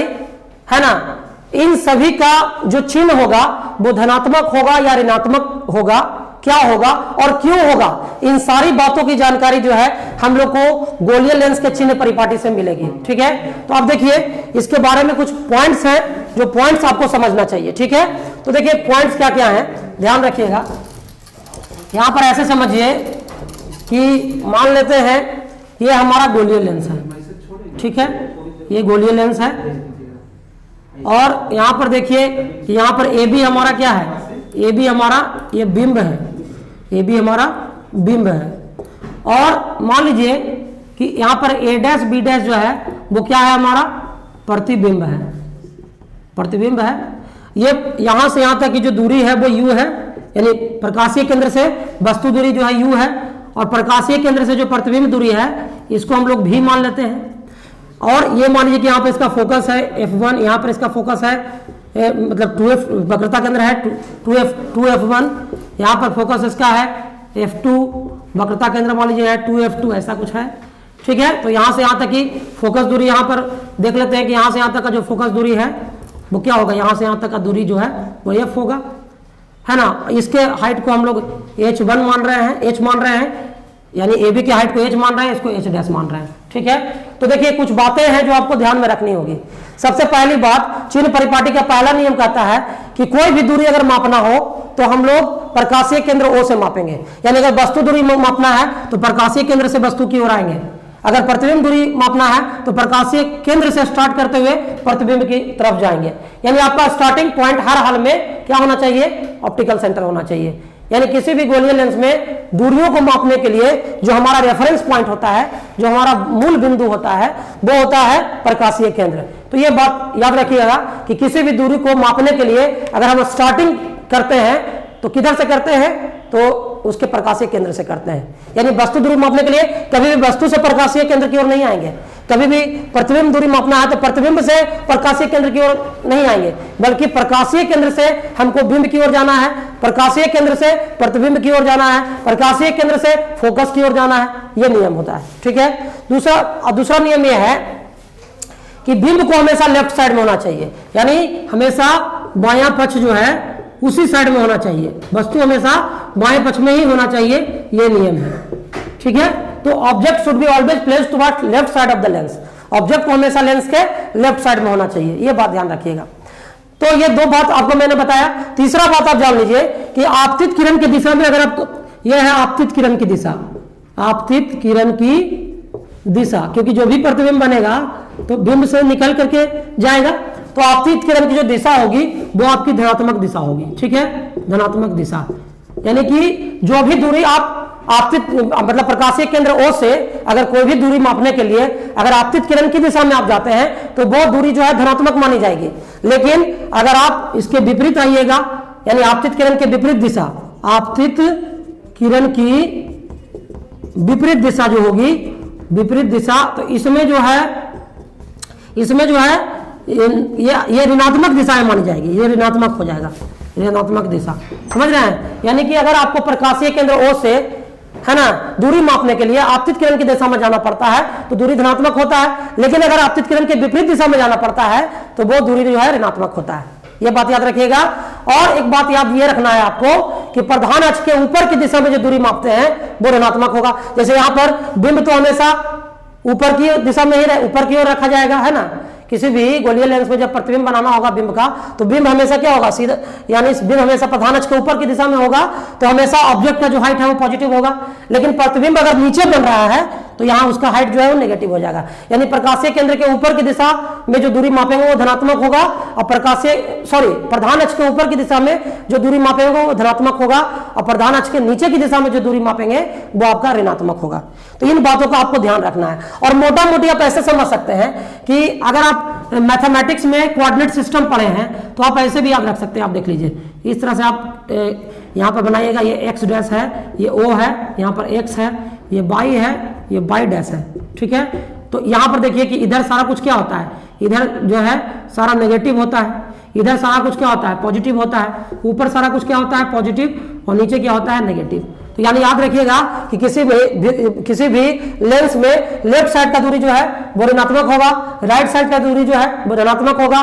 है ना, इन सभी का जो चिन्ह होगा वो धनात्मक होगा या ऋणात्मक होगा, क्या होगा और क्यों होगा, इन सारी बातों की जानकारी जो है हम लोग को गोलीय लेंस के चिन्ह परिपाटी से मिलेगी, ठीक है। तो अब देखिए इसके बारे में कुछ पॉइंट्स हैं जो पॉइंट्स आपको समझना चाहिए, ठीक है। तो देखिए पॉइंट्स क्या क्या हैं, ध्यान रखिएगा। यहां पर ऐसे समझिए कि मान लेते हैं ये हमारा गोलीय लेंस है, ठीक है, ये गोलीय लेंस है। और यहां पर देखिए यहां पर ए बी हमारा क्या है, ए बी हमारा ये बिंब है, ए बी हमारा बिंब है। और मान लीजिए कि यहां पर ए डैश बी डैश जो है वो क्या है, हमारा प्रतिबिंब है, प्रतिबिंब है। ये यहां से यहां तक की जो दूरी है वो U है, यानी प्रकाशीय केंद्र से वस्तु दूरी जो है U है। और प्रकाशीय केंद्र से जो प्रतिबिंब दूरी है इसको हम लोग V मान लेते हैं। और ये मान लीजिए कि यहाँ पर इसका फोकस है F1, यहाँ पर इसका फोकस है मतलब 2F वक्रता केंद्र है 2F1, यहाँ पर फोकस इसका है F2, वक्रता केंद्र मान लीजिए है 2F2, ऐसा कुछ है, ठीक है। तो यहाँ से यहाँ तक की फोकस दूरी यहाँ पर देख लेते हैं कि यहाँ से यहाँ तक का जो फोकस दूरी है वो क्या होगा, यहाँ से यहाँ तक का दूरी जो है वो F होगा, है ना। इसके हाइट को हम लोग H1 मान रहे हैं, H मान रहे हैं, यानी AB की हाइट को H मान रहे हैं, इसको H डैश मान रहे हैं, ठीक है। तो देखिए कुछ बातें हैं जो आपको ध्यान में रखनी होगी। सबसे पहली बात, चिन्ह परिपाटी का पहला नियम कहता है कि कोई भी दूरी अगर मापना हो तो हम लोग प्रकाशीय केंद्र O से मापेंगे, यानी अगर वस्तु दूरी मापना है तो प्रकाशीय केंद्र से वस्तु की ओर आएंगे। अगर प्रतिबिंब दूरी मापना है तो प्रकाशीय केंद्र से स्टार्ट करते हुए प्रतिबिंब की तरफ जाएंगे। यानी आपका स्टार्टिंग पॉइंट हर हाल में क्या होना चाहिए, ऑप्टिकल सेंटर होना चाहिए। यानी किसी भी गोलीय लेंस में दूरियों को मापने के लिए जो हमारा रेफरेंस पॉइंट होता है, जो हमारा मूल बिंदु होता है वो होता है प्रकाशीय केंद्र। तो ये बात याद रखिएगा कि किसी भी दूरी को मापने के लिए अगर हम स्टार्टिंग करते हैं तो किधर से करते हैं, तो उसके प्रकाशीय केंद्र से करते हैं। यानी वस्तु दूरी मापने के लिए कभी भी वस्तु से प्रकाशीय केंद्र की ओर नहीं आएंगे, कभी भी प्रतिबिंब दूरी मापना है तो प्रतिबिंब से प्रकाशीय केंद्र की ओर नहीं आएंगे, बल्कि प्रकाशीय केंद्र से हमको बिंब की ओर जाना है, प्रकाशीय केंद्र से प्रतिबिंब की ओर जाना है, प्रकाशीय केंद्र से फोकस की ओर जाना है। यह नियम होता है, ठीक है। दूसरा नियम यह है कि बिंब को हमेशा लेफ्ट साइड में होना चाहिए, यानी हमेशा बायां पक्ष जो है उसी साइड में होना चाहिए, वस्तु हमेशा बाएं पक्ष में ही होना चाहिए, ये नियम है, ठीक है। तो object should be always placed towards left side of the lens, object को हमेशा लेंस के लेफ्ट साइड में होना चाहिए, ये बात ध्यान रखिएगा। तो ये दो बात आपको मैंने बताया। तीसरा बात आप जान लीजिए कि आपतित किरण की दिशा में अगर आपको, यह है आपतित किरण की दिशा, आपतित किरण की दिशा, क्योंकि जो भी प्रतिबिंब बनेगा तो बिंब से निकल करके जाएगा, तो आपतित किरण की जो दिशा होगी वो आपकी धनात्मक दिशा होगी, ठीक है, धनात्मक दिशा। यानी कि जो भी दूरी आप आपतित मतलब प्रकाशीय केंद्र O से अगर कोई भी दूरी मापने के लिए अगर आपतित किरण की दिशा में आप जाते हैं तो वो दूरी जो है धनात्मक मानी जाएगी। लेकिन अगर आप इसके विपरीत आइएगा, यानी आपतित किरण के विपरीत दिशा, आपतित किरण की विपरीत दिशा जो होगी, विपरीत दिशा, तो इसमें जो है ये ऋणात्मक दिशा मानी जाएगी, ये ऋणात्मक हो जाएगा, ऋणात्मक दिशा, समझ रहे हैं। यानी कि अगर आपको प्रकाशीय केंद्र O से है ना, दूरी मापने के लिए आपतित किरण की दिशा में जाना पड़ता है तो दूरी धनात्मक होता है, लेकिन अगर आपतित किरण के विपरीत दिशा में जाना पड़ता है तो वो दूरी जो है ऋणात्मक होता है। ये बात याद रखिएगा। और एक बात याद ये रखना है आपको कि प्रधान अक्ष के ऊपर की दिशा में जो दूरी मापते हैं वो ऋणात्मक होगा। जैसे यहां पर बिंब तो हमेशा ऊपर की दिशा में ही ऊपर की ओर रखा जाएगा, है ना। किसी भी गोलीय लेंस में जब प्रतिबिंब बनाना होगा बिंब का, तो बिंब हमेशा क्या होगा, सीधा, यानी बिंब हमेशा प्रधान अक्ष के ऊपर की दिशा में होगा, तो हमेशा ऑब्जेक्ट का जो हाइट है वो पॉजिटिव होगा। लेकिन प्रतिबिंब अगर नीचे बन रहा है तो यहाँ उसका हाइट जो है वो नेगेटिव हो जाएगा। यानी प्रकाशीय केंद्र के ऊपर की दिशा में जो दूरी मापेंगे वो धनात्मक होगा, और प्रधान अक्ष के ऊपर की दिशा में जो दूरी मापेंगे वो धनात्मक होगा, और प्रधान अक्ष के नीचे की दिशा में जो दूरी मापेंगे वो आपका ऋणात्मक होगा। तो इन बातों का आपको ध्यान रखना है। और मोटा मोटी आप ऐसे समझ सकते हैं कि अगर आप मैथमेटिक्स में कोऑर्डिनेट सिस्टम पढ़े हैं तो आप ऐसे भी याद रख सकते हैं। आप देख लीजिए, इस तरह से आप यहाँ पर बनाइएगा, ये एक्स डैश है, ये ओ है, यहाँ पर एक्स है, ये वाई है, ये वाई डैश है, ठीक है। तो यहाँ पर देखिए कि इधर सारा कुछ क्या होता है, इधर जो है सारा नेगेटिव होता है, इधर सारा कुछ क्या होता है, पॉजिटिव होता है, ऊपर सारा कुछ क्या होता है, पॉजिटिव, और नीचे क्या होता है, नेगेटिव। तो यानी याद रखिएगा कि किसी भी लेंस में लेफ्ट साइड का दूरी जो है वो ऋणात्मक होगा, राइट साइड का दूरी जो है वो धनात्मक होगा,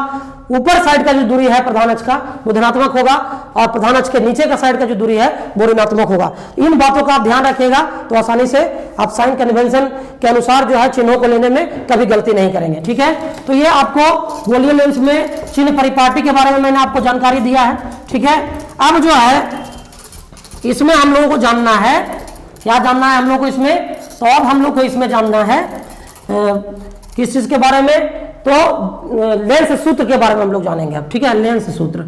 ऊपर साइड का जो दूरी है प्रधान अक्ष का वो धनात्मक होगा, और प्रधान अक्ष के नीचे का साइड का जो दूरी है वो ऋणात्मक होगा। इन बातों का आप ध्यान रखिएगा तो आसानी से आप साइन कन्वेंशन के अनुसार जो है चिन्हों को लेने में कभी गलती नहीं करेंगे, ठीक है। तो ये आपको गोलीय लेंस में चिन्ह परिपाटी के बारे में मैंने आपको जानकारी दिया है, ठीक है। अब जो है इसमें हम लोगों को जानना है, क्या जानना है हम लोग को इसमें, तो अब हम लोग को इसमें जानना है किस चीज के बारे में, तो लेंस सूत्र के बारे में हम लोग जानेंगे अब, ठीक है। लेंस सूत्र,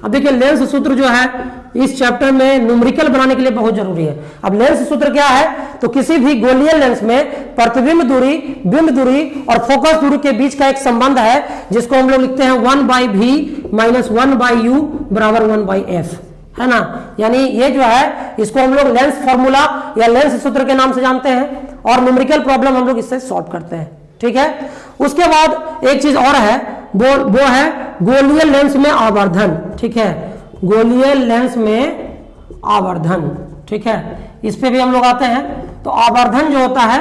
अब देखिए लेंस सूत्र जो है इस चैप्टर में न्यूमेरिकल बनाने के लिए बहुत जरूरी है। अब लेंस सूत्र क्या है, तो किसी भी गोलीय लेंस में प्रतिबिंब दूरी, बिंब दूरी और फोकस दूरी के बीच का एक संबंध है जिसको हम लोग लिखते हैं 1/v माइनस 1/u बराबर 1/f, है ना। यानी ये जो है इसको हम लोग लेंस फॉर्मूला या लेंस सूत्र के नाम से जानते हैं, और न्यूमेरिकल प्रॉब्लम हम लोग इससे सॉल्व करते हैं, ठीक है। उसके बाद एक चीज और है, वो है गोलीय लेंस में आवर्धन, ठीक है। गोलीय लेंस में आवर्धन, ठीक है, इस पे भी हम लोग आते हैं। तो आवर्धन जो होता है,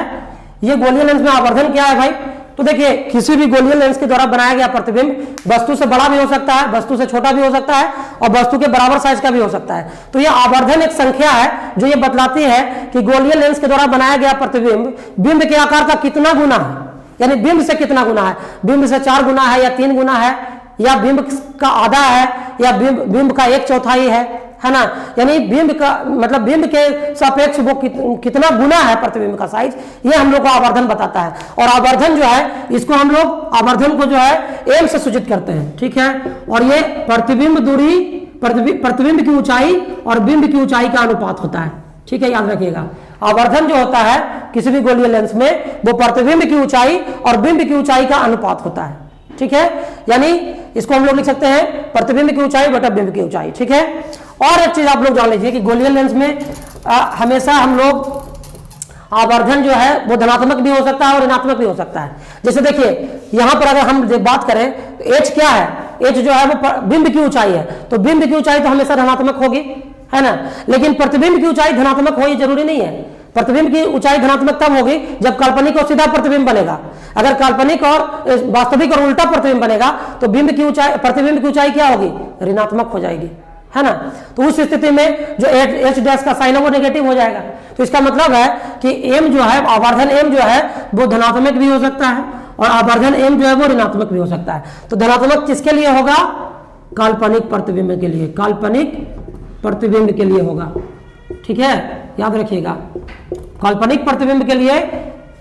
ये गोलीय लेंस में आवर्धन क्या है भाई, तो देखिए किसी भी गोलीय लेंस के द्वारा बनाया गया प्रतिबिंब वस्तु से बड़ा भी हो सकता है, वस्तु से छोटा भी हो सकता है, और वस्तु के बराबर साइज का भी हो सकता है। तो ये आवर्धन एक संख्या है जो ये बतलाती है कि गोलीय लेंस के द्वारा बनाया गया प्रतिबिंब बिंब के आकार का कितना गुना है, यानी बिंब से कितना गुना है, बिंब से 4 गुना है या 3 गुना है, या बिंब का आधा है, या बिंब का 1/4 है ना। यानी बिंब का मतलब बिंब के सापेक्ष वो कितना गुना है प्रतिबिंब का साइज, ये हम लोग को आवर्धन बताता है। और आवर्धन जो है इसको हम लोग आवर्धन को जो है एम से सूचित करते हैं, ठीक है। और ये प्रतिबिंब दूरी, प्रतिबिंब की ऊंचाई और बिंब की ऊंचाई का अनुपात होता है, ठीक है, याद रखिएगा। आवर्धन जो होता है किसी भी गोलीय लेंस में वो प्रतिबिंब की ऊंचाई और बिंब की ऊंचाई का अनुपात होता है, ठीक है। यानी इसको हम लोग लिख सकते हैं प्रतिबिंब की ऊंचाई बटा बिंब की ऊंचाई, ठीक है। और एक चीज आप लोग जान लीजिए कि गोलीय लेंस में हमेशा हम लोग आवर्धन जो है वो धनात्मक भी हो सकता है और ऋणात्मक भी हो सकता है। जैसे देखिए यहां पर अगर हम बात करें तो एच क्या है, एच जो है वो बिंब की ऊंचाई है, तो बिंब की ऊंचाई तो हमेशा धनात्मक होगी, है ना। लेकिन प्रतिबिंब की ऊंचाई धनात्मक हो ये जरूरी नहीं है। प्रतिबिंब की ऊंचाई धनात्मक तब होगी जब काल्पनिक और सीधा प्रतिबिंब बनेगा। अगर काल्पनिक और वास्तविक और उल्टा प्रतिबिंब बनेगा तो बिंब की ऊंचाई, प्रतिबिंब की ऊंचाई क्या होगी, ऋणात्मक हो जाएगी, है ना। तो उस स्थिति में जो एच डैश का साइन है वो नेगेटिव हो जाएगा। तो इसका मतलब है कि एम जो है, आवर्धन एम जो है वो धनात्मक भी हो सकता है और आवर्धन एम जो है वो ऋणात्मक भी हो सकता है। तो धनात्मक किसके लिए होगा, काल्पनिक प्रतिबिंब के लिए, काल्पनिक प्रतिबिंब के लिए होगा, ठीक है, याद रखिएगा। काल्पनिक प्रतिबिंब के लिए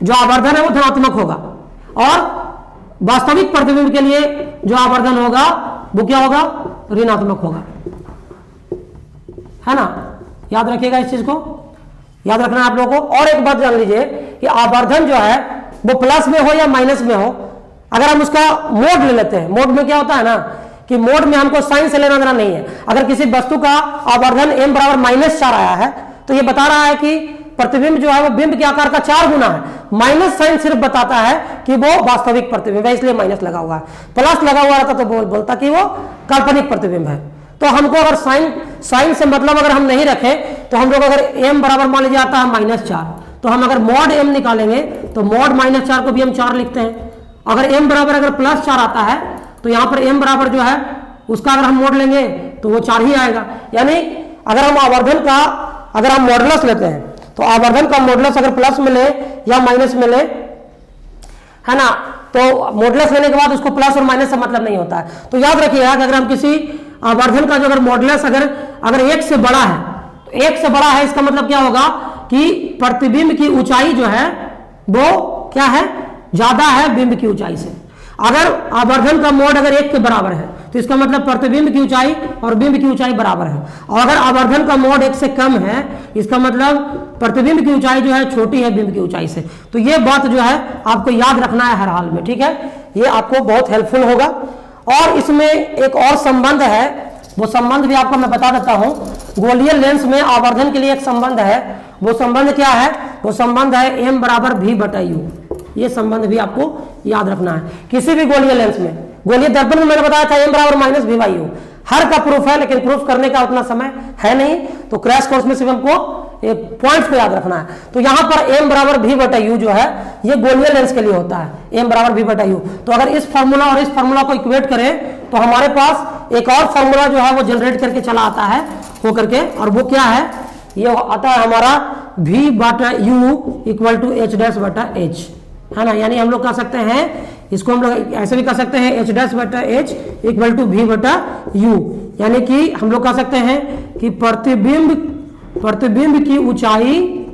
जो आवर्धन है वो धनात्मक होगा, और वास्तविक प्रतिबिंब के लिए जो आवर्धन होगा वो क्या होगा, ऋणात्मक होगा, है ना। याद रखिएगा इस चीज को, याद रखना है आप लोगों को। और एक बात जान लीजिए कि आवर्धन जो है वो प्लस में हो या माइनस में हो, अगर हम उसका मोड ले लेते हैं, मोड में क्या होता है ना कि मोड में हमको साइन से लेना देना नहीं है। अगर किसी वस्तु का आवर्धन m बराबर -4 आया है तो ये बता रहा है कि प्रतिबिंब जो है वो बिंब के आकार का 4 गुना है। माइनस साइन सिर्फ बताता है कि वो वास्तविक प्रतिबिंब है, इसलिए माइनस लगा हुआ है। प्लस लगा हुआ रहता तो बोलता कि वो काल्पनिक प्रतिबिंब है। तो तो हमको अगर साइन से मतलब अगर हम नहीं रखें तो हम लोग अगर m बराबर मान लीजिए आता है -4, तो हम अगर मॉड m निकालेंगे तो मॉड -4 को भी हम 4 लिखते हैं। अगर m बराबर अगर +4 आता है तो यहाँ पर m बराबर जो है उसका अगर हम मोड लेंगे तो वो 4 ही आएगा। यानी अगर हम आवर्धन का अगर हम मॉडुलस लेते हैं तो आवर्धन का मॉडुलस अगर प्लस मिले या माइनस मिले, है ना, तो मॉडुलस लेने के बाद उसको प्लस और माइनस से मतलब नहीं होता है। तो याद रखिएगा कि अगर हम किसी आवर्धन का जो अगर मॉडुलस अगर 1 से बड़ा है तो 1 से बड़ा है इसका मतलब क्या होगा कि प्रतिबिंब की ऊंचाई जो है वो क्या है, ज्यादा है बिंब की ऊंचाई से। अगर आवर्धन का मोड अगर 1 के बराबर है तो इसका मतलब प्रतिबिंब की ऊंचाई और बिंब की ऊंचाई बराबर है। और अगर आवर्धन का मोड 1 से कम है इसका मतलब प्रतिबिंब की ऊंचाई जो है छोटी है बिंब की ऊंचाई से। तो ये बात जो है आपको याद रखना है हर हाल में, ठीक है, ये आपको बहुत हेल्पफुल होगा। और इसमें एक और संबंध है, वो संबंध भी आपको मैं बता देता हूं। गोलीय लेंस में आवर्धन के लिए एक संबंध है, वो संबंध क्या है, वो संबंध है m बराबर v/u। ये संबंध भी आपको याद रखना है किसी भी गोलीय लेंस में। गोलीय दर्पण में मैंने बताया था m बराबर -v/u, हर का प्रूफ है लेकिन प्रूफ करने का उतना समय है नहीं, तो क्रैश कोर्स में सिर्फ हमको पॉइंट्स को याद रखना है। तो यहाँ पर m बराबर v/u जो है ये गोलीय लेंस के लिए होता है, m बराबर v/u। तो अगर इस फार्मूला और इस फार्मूला को इक्वेट करें तो हमारे पास एक और फार्मूला जो है वो जनरेट करके चला आता है हो करके, और वो क्या है, ये आता है हमारा v/u इक्वल टू h'/h, है ना। यानी हम लोग कह सकते हैं इसको, हम लोग ऐसे भी कह सकते हैं h'/h इक्वल टू v/u। यानी कि हम लोग कह सकते हैं कि प्रतिबिंब की ऊंचाई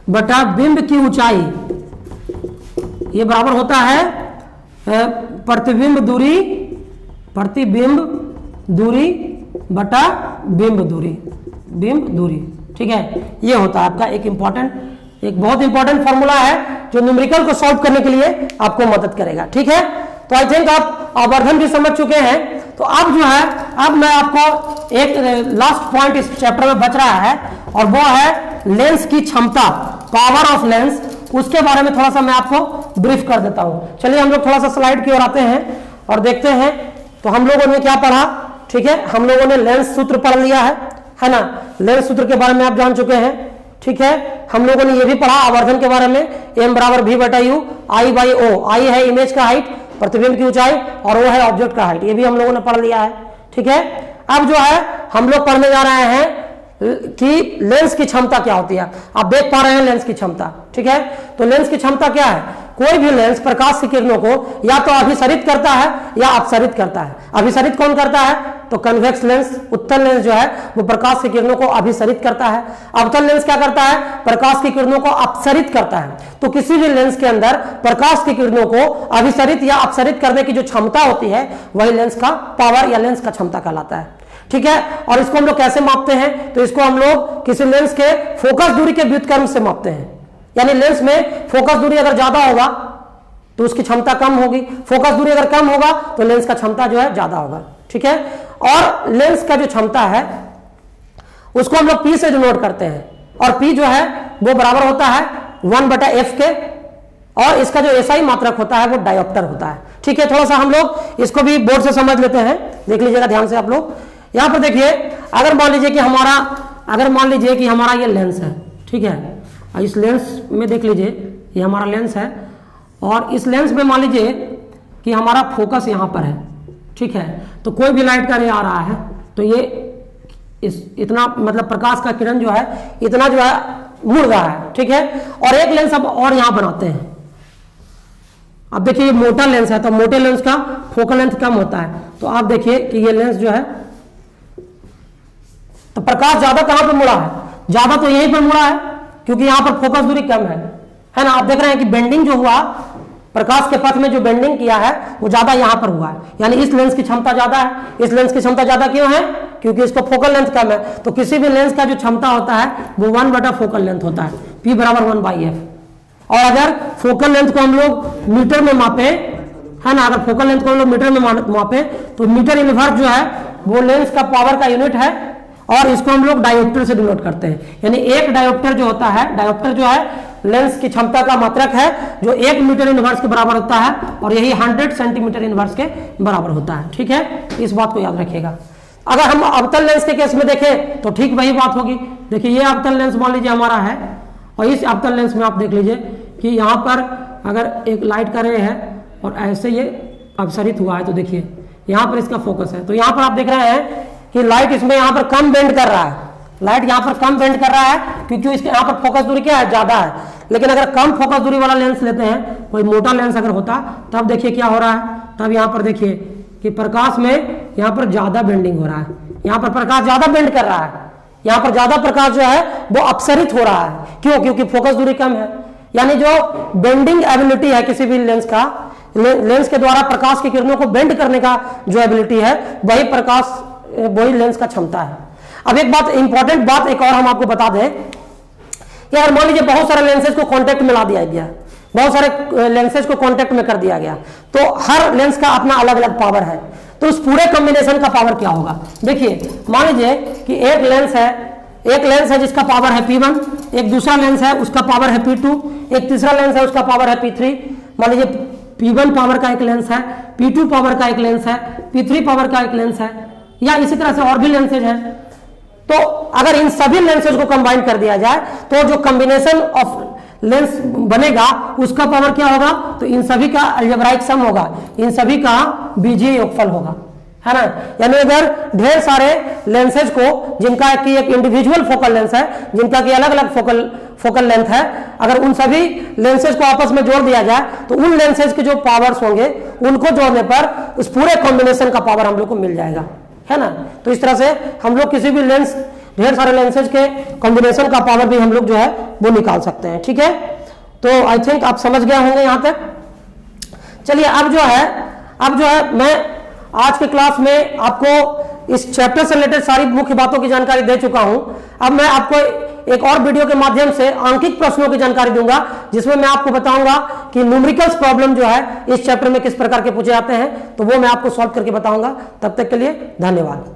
बटा बिंब की ऊंचाई ये बराबर होता है प्रतिबिंब दूरी बटा बिंब दूरी, ठीक है। ये होता है आपका एक बहुत इंपॉर्टेंट फॉर्मूला है जो न्यूमेरिकल को सॉल्व करने के लिए आपको मदद करेगा, ठीक है। तो आई थिंक आप आवर्धन भी समझ चुके हैं। तो अब जो है, अब मैं आपको एक लास्ट पॉइंट इस चैप्टर में बच रहा है और वो है लेंस की क्षमता, पावर ऑफ लेंस। उसके बारे में थोड़ा सा मैं आपको ब्रीफ कर देता हूं। चलिए हम लोग थोड़ा सा स्लाइड की ओर आते हैं और देखते हैं। तो हम लोगों ने क्या पढ़ा, ठीक है, हम लोगों ने लेंस सूत्र पढ़ लिया है ना। लेंस सूत्र के बारे में आप जान चुके हैं, ठीक है। हम लोगों ने ये भी पढ़ा आवर्धन के बारे में, m बराबर v/u, I/o, I है इमेज का हाइट, प्रतिबिंब की ऊंचाई, और o है ऑब्जेक्ट का हाइट, ये भी हम लोगों ने पढ़ लिया है, ठीक है। अब जो है हम लोग पढ़ने जा रहे हैं कि लेंस की क्षमता क्या होती है। आप देख पा रहे हैं लेंस की क्षमता, ठीक है। तो लेंस की क्षमता क्या है, कोई भी लेंस प्रकाश की किरणों को या तो अभिसरित करता है या अपसरित करता है। अभिसरित कौन करता है, तो कन्वेक्स लेंस, उत्तल लेंस जो है वो प्रकाश की किरणों को अभिसरित करता है। अवतल लेंस क्या करता है, प्रकाश की किरणों को अपसरित करता है। तो किसी भी लेंस के अंदर प्रकाश की किरणों को अभिसरित या अपसरित करने की जो क्षमता होती है वही लेंस का पावर या लेंस का क्षमता कहलाता है, ठीक है। और इसको हम लोग कैसे मापते हैं, तो इसको हम लोग किसी लेंस के फोकस दूरी के व्युत्क्रम से मापते हैं। यानी लेंस में फोकस दूरी अगर ज्यादा होगा तो उसकी क्षमता कम होगी, फोकस दूरी अगर कम होगा तो लेंस का क्षमता जो है ज्यादा होगा, ठीक है। और लेंस का जो क्षमता है उसको हम लोग P से डिनोट करते हैं, और P जो है वो बराबर होता है 1/f के, और इसका जो SI मात्रक होता है वो डायोप्टर होता है, ठीक है। थोड़ा सा हम लोग इसको भी बोर्ड से समझ लेते हैं, देख लीजिएगा ध्यान से आप लोग। यहां पर देखिए, अगर मान लीजिए कि हमारा ये लेंस है, ठीक है। इस लेंस में देख लीजिए ये हमारा लेंस है, और इस लेंस में मान लीजिए कि हमारा फोकस यहाँ पर है, ठीक है। तो कोई भी लाइट का रे आ रहा है तो ये इतना मतलब प्रकाश का किरण जो है इतना जो है मुड़ रहा है, ठीक है। और एक लेंस अब और यहाँ बनाते हैं। अब देखिए ये मोटा लेंस है तो मोटे लेंस का फोकल लेंथ कम होता है, तो आप देखिए कि ये लेंस जो है तो प्रकाश ज्यादा कहां पर मुड़ा है, ज्यादा तो यहीं पर मुड़ा है क्योंकि यहां पर फोकस दूरी कम है ना। आप देख रहे हैं कि बेंडिंग जो हुआ, प्रकाश के पथ में जो बेंडिंग किया है वो ज्यादा यहां पर हुआ है, यानी इस लेंस की क्षमता ज्यादा है। इस लेंस की क्षमता ज्यादा क्यों है, क्योंकि इसको फोकल लेंथ कम है। तो किसी भी लेंस का जो क्षमता होता है वो 1/, फोकल लेंथ होता है, P बराबर 1/f। और अगर फोकल लेंथ को हम लोग मीटर में मापे, है ना, अगर फोकल लेंथ को हम लोग मीटर में मापे तो मीटर इनवर्स जो है वो लेंस का पावर का यूनिट है, और इसको हम लोग डायोप्टर से डिनोट करते हैं। यानी एक डायोप्टर जो होता है, डायोप्टर जो है लेंस की क्षमता का मात्रक है जो 1 मीटर इनवर्स के बराबर होता है, और यही 100 सेंटीमीटर इनवर्स के बराबर होता है, ठीक है। इस बात को याद रखिएगा। अगर हम अवतल लेंस के केस में देखें तो ठीक वही बात होगी। देखिए ये अवतल लेंस मान लीजिए हमारा है, और इस अवतल लेंस में आप देख लीजिए कि यहाँ पर अगर एक लाइट का रे है और ऐसे ये अपसरित हुआ है, तो देखिए यहाँ पर इसका फोकस है, तो यहाँ पर आप देख रहे हैं कि लाइट इसमें यहाँ पर कम बेंड कर रहा है, लाइट यहाँ पर कम बेंड कर रहा है क्योंकि इसके यहाँ पर फोकस दूरी क्या है, ज्यादा है। लेकिन अगर कम फोकस दूरी वाला लेंस लेते हैं, कोई मोटा लेंस अगर होता, तब देखिए क्या हो रहा है, तब यहाँ पर देखिए कि प्रकाश में यहाँ पर ज्यादा बेंडिंग हो रहा है, यहाँ पर प्रकाश ज्यादा बेंड कर रहा है, यहाँ पर ज्यादा प्रकाश जो है वो अपसरित हो रहा है। क्यों? क्योंकि फोकस दूरी कम है। यानी जो बेंडिंग एबिलिटी है किसी भी लेंस का, लेंस के द्वारा प्रकाश की किरणों को बेंड करने का जो एबिलिटी है, वही लेंस का क्षमता है। अब एक बात, इंपॉर्टेंट बात एक और हम आपको बता दें कि अगर मान लीजिए बहुत सारे लेंसेज को कांटेक्ट में ला दिया गया, बहुत सारे लेंसेज को कांटेक्ट में कर दिया गया, तो हर लेंस का अपना अलग अलग पावर है, तो उस पूरे कॉम्बिनेशन का पावर क्या होगा। देखिए मान लीजिए कि एक लेंस है जिसका पावर है P1, एक दूसरा लेंस है उसका पावर है P2, एक तीसरा लेंस है उसका पावर है P3। मान लीजिए P1 पावर का एक लेंस है, P2 पावर का एक लेंस है, P3 पावर का एक लेंस है, या इसी तरह से और भी लेंसेज हैं। तो अगर इन सभी लेंसेज को कंबाइन कर दिया जाए तो जो कॉम्बिनेशन ऑफ लेंस बनेगा उसका पावर क्या होगा, तो इन सभी का अलजेब्राइक सम होगा, इन सभी का बीजीय योगफल होगा, है ना। यानी अगर ढेर सारे लेंसेज को, जिनका कि एक इंडिविजुअल फोकल लेंस है, जिनका कि अलग अलग फोकल लेंथ है, अगर उन सभी लेंसेज को आपस में जोड़ दिया जाए तो उन लेंसेज के जो पावर्स होंगे उनको जोड़ने पर उस पूरे कॉम्बिनेशन का पावर हम लोग को मिल जाएगा, है ना। तो इस तरह से हम लोग किसी भी लेंस, ढेर सारे लेंसेज के कॉम्बिनेशन का पावर भी हम लोग जो है वो निकाल सकते हैं, ठीक है। तो आई थिंक आप समझ गए होंगे यहां तक। चलिए अब जो है मैं आज के क्लास में आपको इस चैप्टर से रिलेटेड सारी मुख्य बातों की जानकारी दे चुका हूं। अब मैं आपको एक और वीडियो के माध्यम से आंकिक प्रश्नों की जानकारी दूंगा, जिसमें मैं आपको बताऊंगा कि न्यूमेरिकल्स प्रॉब्लम जो है इस चैप्टर में किस प्रकार के पूछे जाते हैं, तो वो मैं आपको सॉल्व करके बताऊंगा। तब तक के लिए धन्यवाद।